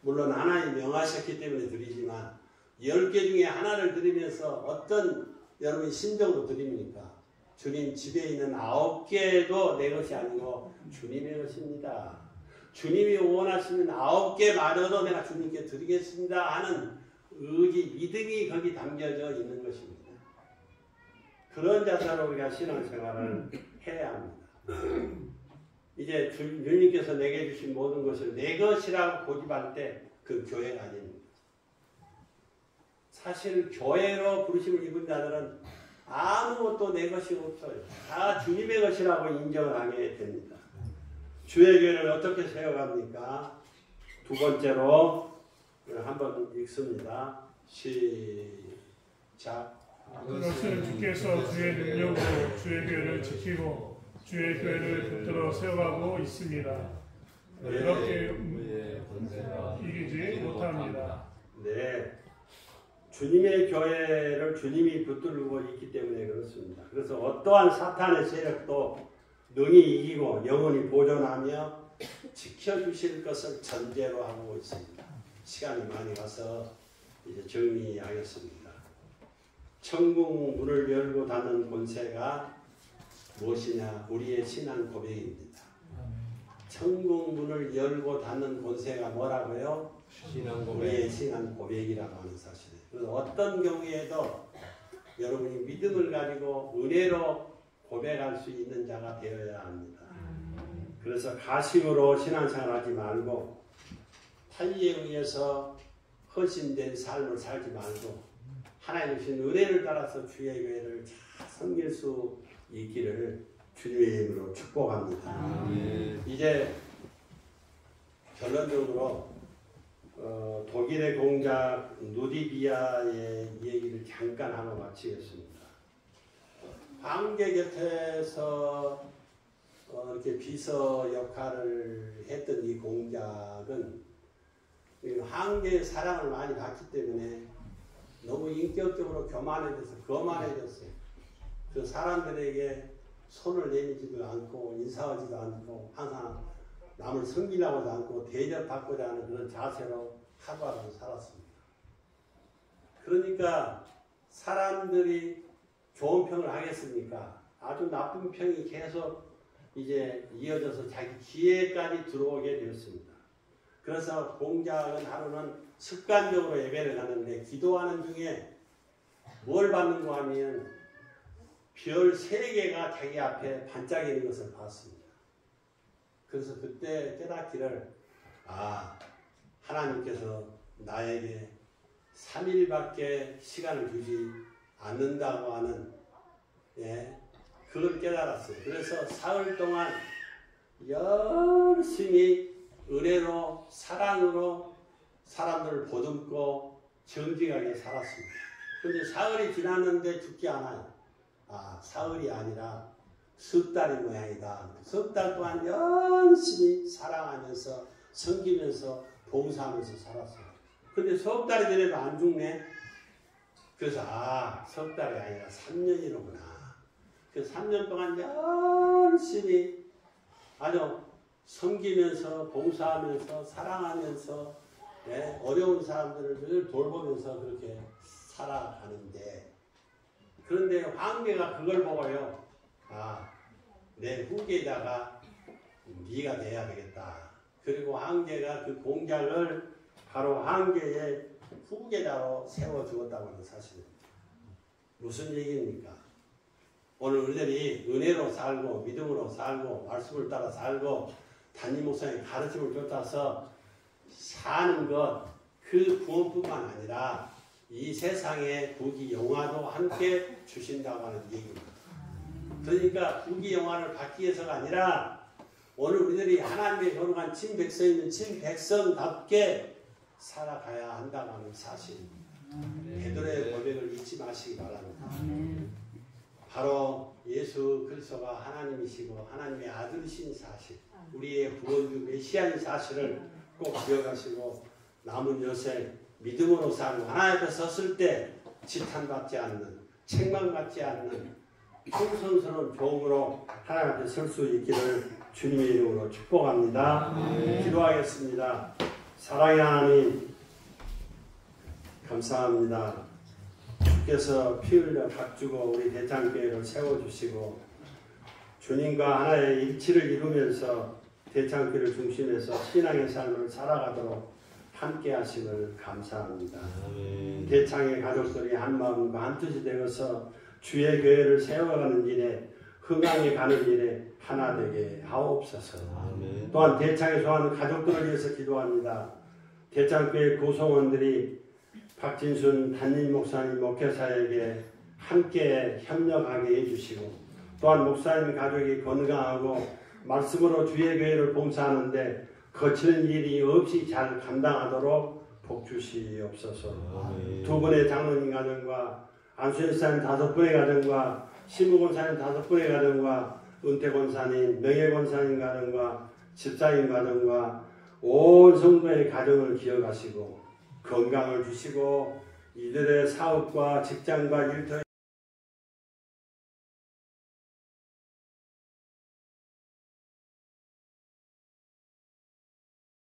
물론 하나님 명하셨기 때문에 드리지만 10개 중에 하나를 드리면서 어떤 여러분이 심정으로 드립니까? 주님 집에 있는 9개도 내 것이 아니고 주님의 것입니다. 주님이 원하시는 9개마저도 내가 주님께 드리겠습니다 하는 의지, 믿음이 거기 담겨져 있는 것입니다. 그런 자세로 우리가 신앙생활을 해야 합니다. 이제 주님께서 내게 주신 모든 것을 내 것이라고 고집할 때 그 교회가 아닙니다. 사실 교회로 부르심을 입은 자들은 아무것도 내 것이 없어요. 다 주님의 것이라고 인정을 하게 됩니다. 주의 교회를 어떻게 세워갑니까? 두 번째로 한번 읽습니다. 시작. 그것은 주께서 주의 능력으로 주의 교회를 지키고 주의 교회를 붙들어 세워가고 있습니다. 이렇게 이기지 못합니다. 네, 주님의 교회를 주님이 붙들고 있기 때문에 그렇습니다. 그래서 어떠한 사탄의 세력도 능히 이기고 영원히 보존하며 지켜주실 것을 전제로 하고 있습니다. 시간이 많이 가서 이제 정리하겠습니다. 천국 문을 열고 닫는 권세가 무엇이냐? 우리의 신앙 고백입니다. 천국 문을 열고 닫는 권세가 뭐라고요? 신앙 고백. 우리의 신앙 고백이라고 하는 사실이에요. 그래서 어떤 경우에도 여러분이 믿음을 가지고 은혜로 고백할 수 있는 자가 되어야 합니다. 그래서 가식으로 신앙생활 하지 말고 타의에 의해서 헌신된 삶을 살지 말고 하나님 주신 은혜를 따라서 주의 교회를 잘 섬길 수 있기를 주님의 이름으로 축복합니다. 이제 결론적으로 독일의 공작 누디비아의 얘기를 잠깐 하고 마치겠습니다. 황제 곁에서 이렇게 비서 역할을 했던 이 공작은 황제의 사랑을 많이 받기 때문에 너무 인격적으로 거만해졌어요. 그 사람들에게 손을 내미지도 않고 인사하지도 않고 항상 남을 섬기려고도 않고 대접받고자 하는 그런 자세로 하루하루 살았습니다. 그러니까 사람들이 좋은 평을 하겠습니까? 아주 나쁜 평이 계속 이제 이어져서 자기 기회까지 들어오게 되었습니다. 그래서 공작은 하루는 습관적으로 예배를 하는데 기도하는 중에 뭘 받는가 하면 별 3개가 자기 앞에 반짝이는 것을 봤습니다. 그래서 그때 깨닫기를 하나님께서 나에게 3일밖에 시간을 주지 않는다고 하는 그걸 깨달았어요. 그래서 사흘 동안 열심히 은혜로 사랑으로 사람들을 보듬고 정직하게 살았습니다. 근데 사흘이 지났는데 죽지 않아요. 아, 사흘이 아니라 석 달이 모양이다. 석 달 동안 열심히 사랑하면서 섬기면서 봉사하면서 살았어요. 근데 석 달이 지나도 안 죽네. 그래서 석 달이 아니라 3년이로구나. 그 3년 동안 열심히 아주 섬기면서 봉사하면서 사랑하면서 어려운 사람들을 늘 돌보면서 그렇게 살아가는데, 그런데 황제가 그걸 보고요, 내 후계자가 네가 돼야 되겠다. 그리고 황제가 그 공작을 바로 황제의 후계자로 세워주었다고 하는 사실입니다. 무슨 얘기입니까? 오늘 우리들이 은혜로 살고 믿음으로 살고 말씀을 따라 살고 담임 목사의 가르침을 쫓아서 사는 것, 그 구원뿐만 아니라 이 세상의 부귀 영화도 함께 주신다고 하는 얘기입니다. 그러니까 부귀 영화를 받기 위해서가 아니라 오늘 우리들이 하나님의 거룩한 친백성이면 친백성답게 살아가야 한다고 하는 사실입니다. 베드로의 고백을 잊지 마시기 바랍니다. 바로 예수 그리스도가 하나님이시고 하나님의 아들이신 사실, 우리의 구원주 메시아인 사실을 꼭 기억하시고 남은 여생 믿음으로 살고 하나님 앞에 섰을 때 지탄받지 않는, 책망받지 않는 풍성스러운 종으로 하나님 앞에 설 수 있기를 주님의 이름으로 축복합니다. 기도하겠습니다. 사랑의 하나님, 감사합니다. 주께서 피 흘려 값주고 우리 대창교회를 세워주시고 주님과 하나의 일치를 이루면서 대창교회를 중심해서 신앙의 삶을 살아가도록 함께 하심을 감사합니다. 대창의 가족들이 한마음과 한뜻이 되어서 주의 교회를 세워가는 일에, 흥황에 가는 일에 하나 되게 하옵소서. 또한 대창에 소하는 가족들을 위해서 기도합니다. 대창교회 구성원들이 박진순 담임 목사님 목회사에게 함께 협력하게 해주시고, 또한 목사님 가족이 건강하고 말씀으로 주의 교회를 봉사하는데 거치는 일이 없이 잘 감당하도록 복주시옵소서. 두 분의 장로님 가정과 안수현 사님 5분의 가정과 신부 권사님 5분의 가정과 은퇴 권사님, 명예 권사님 가정과 집사님 가정과 온 성도의 가정을 기억하시고 건강을 주시고 이들의 사업과 직장과 일터에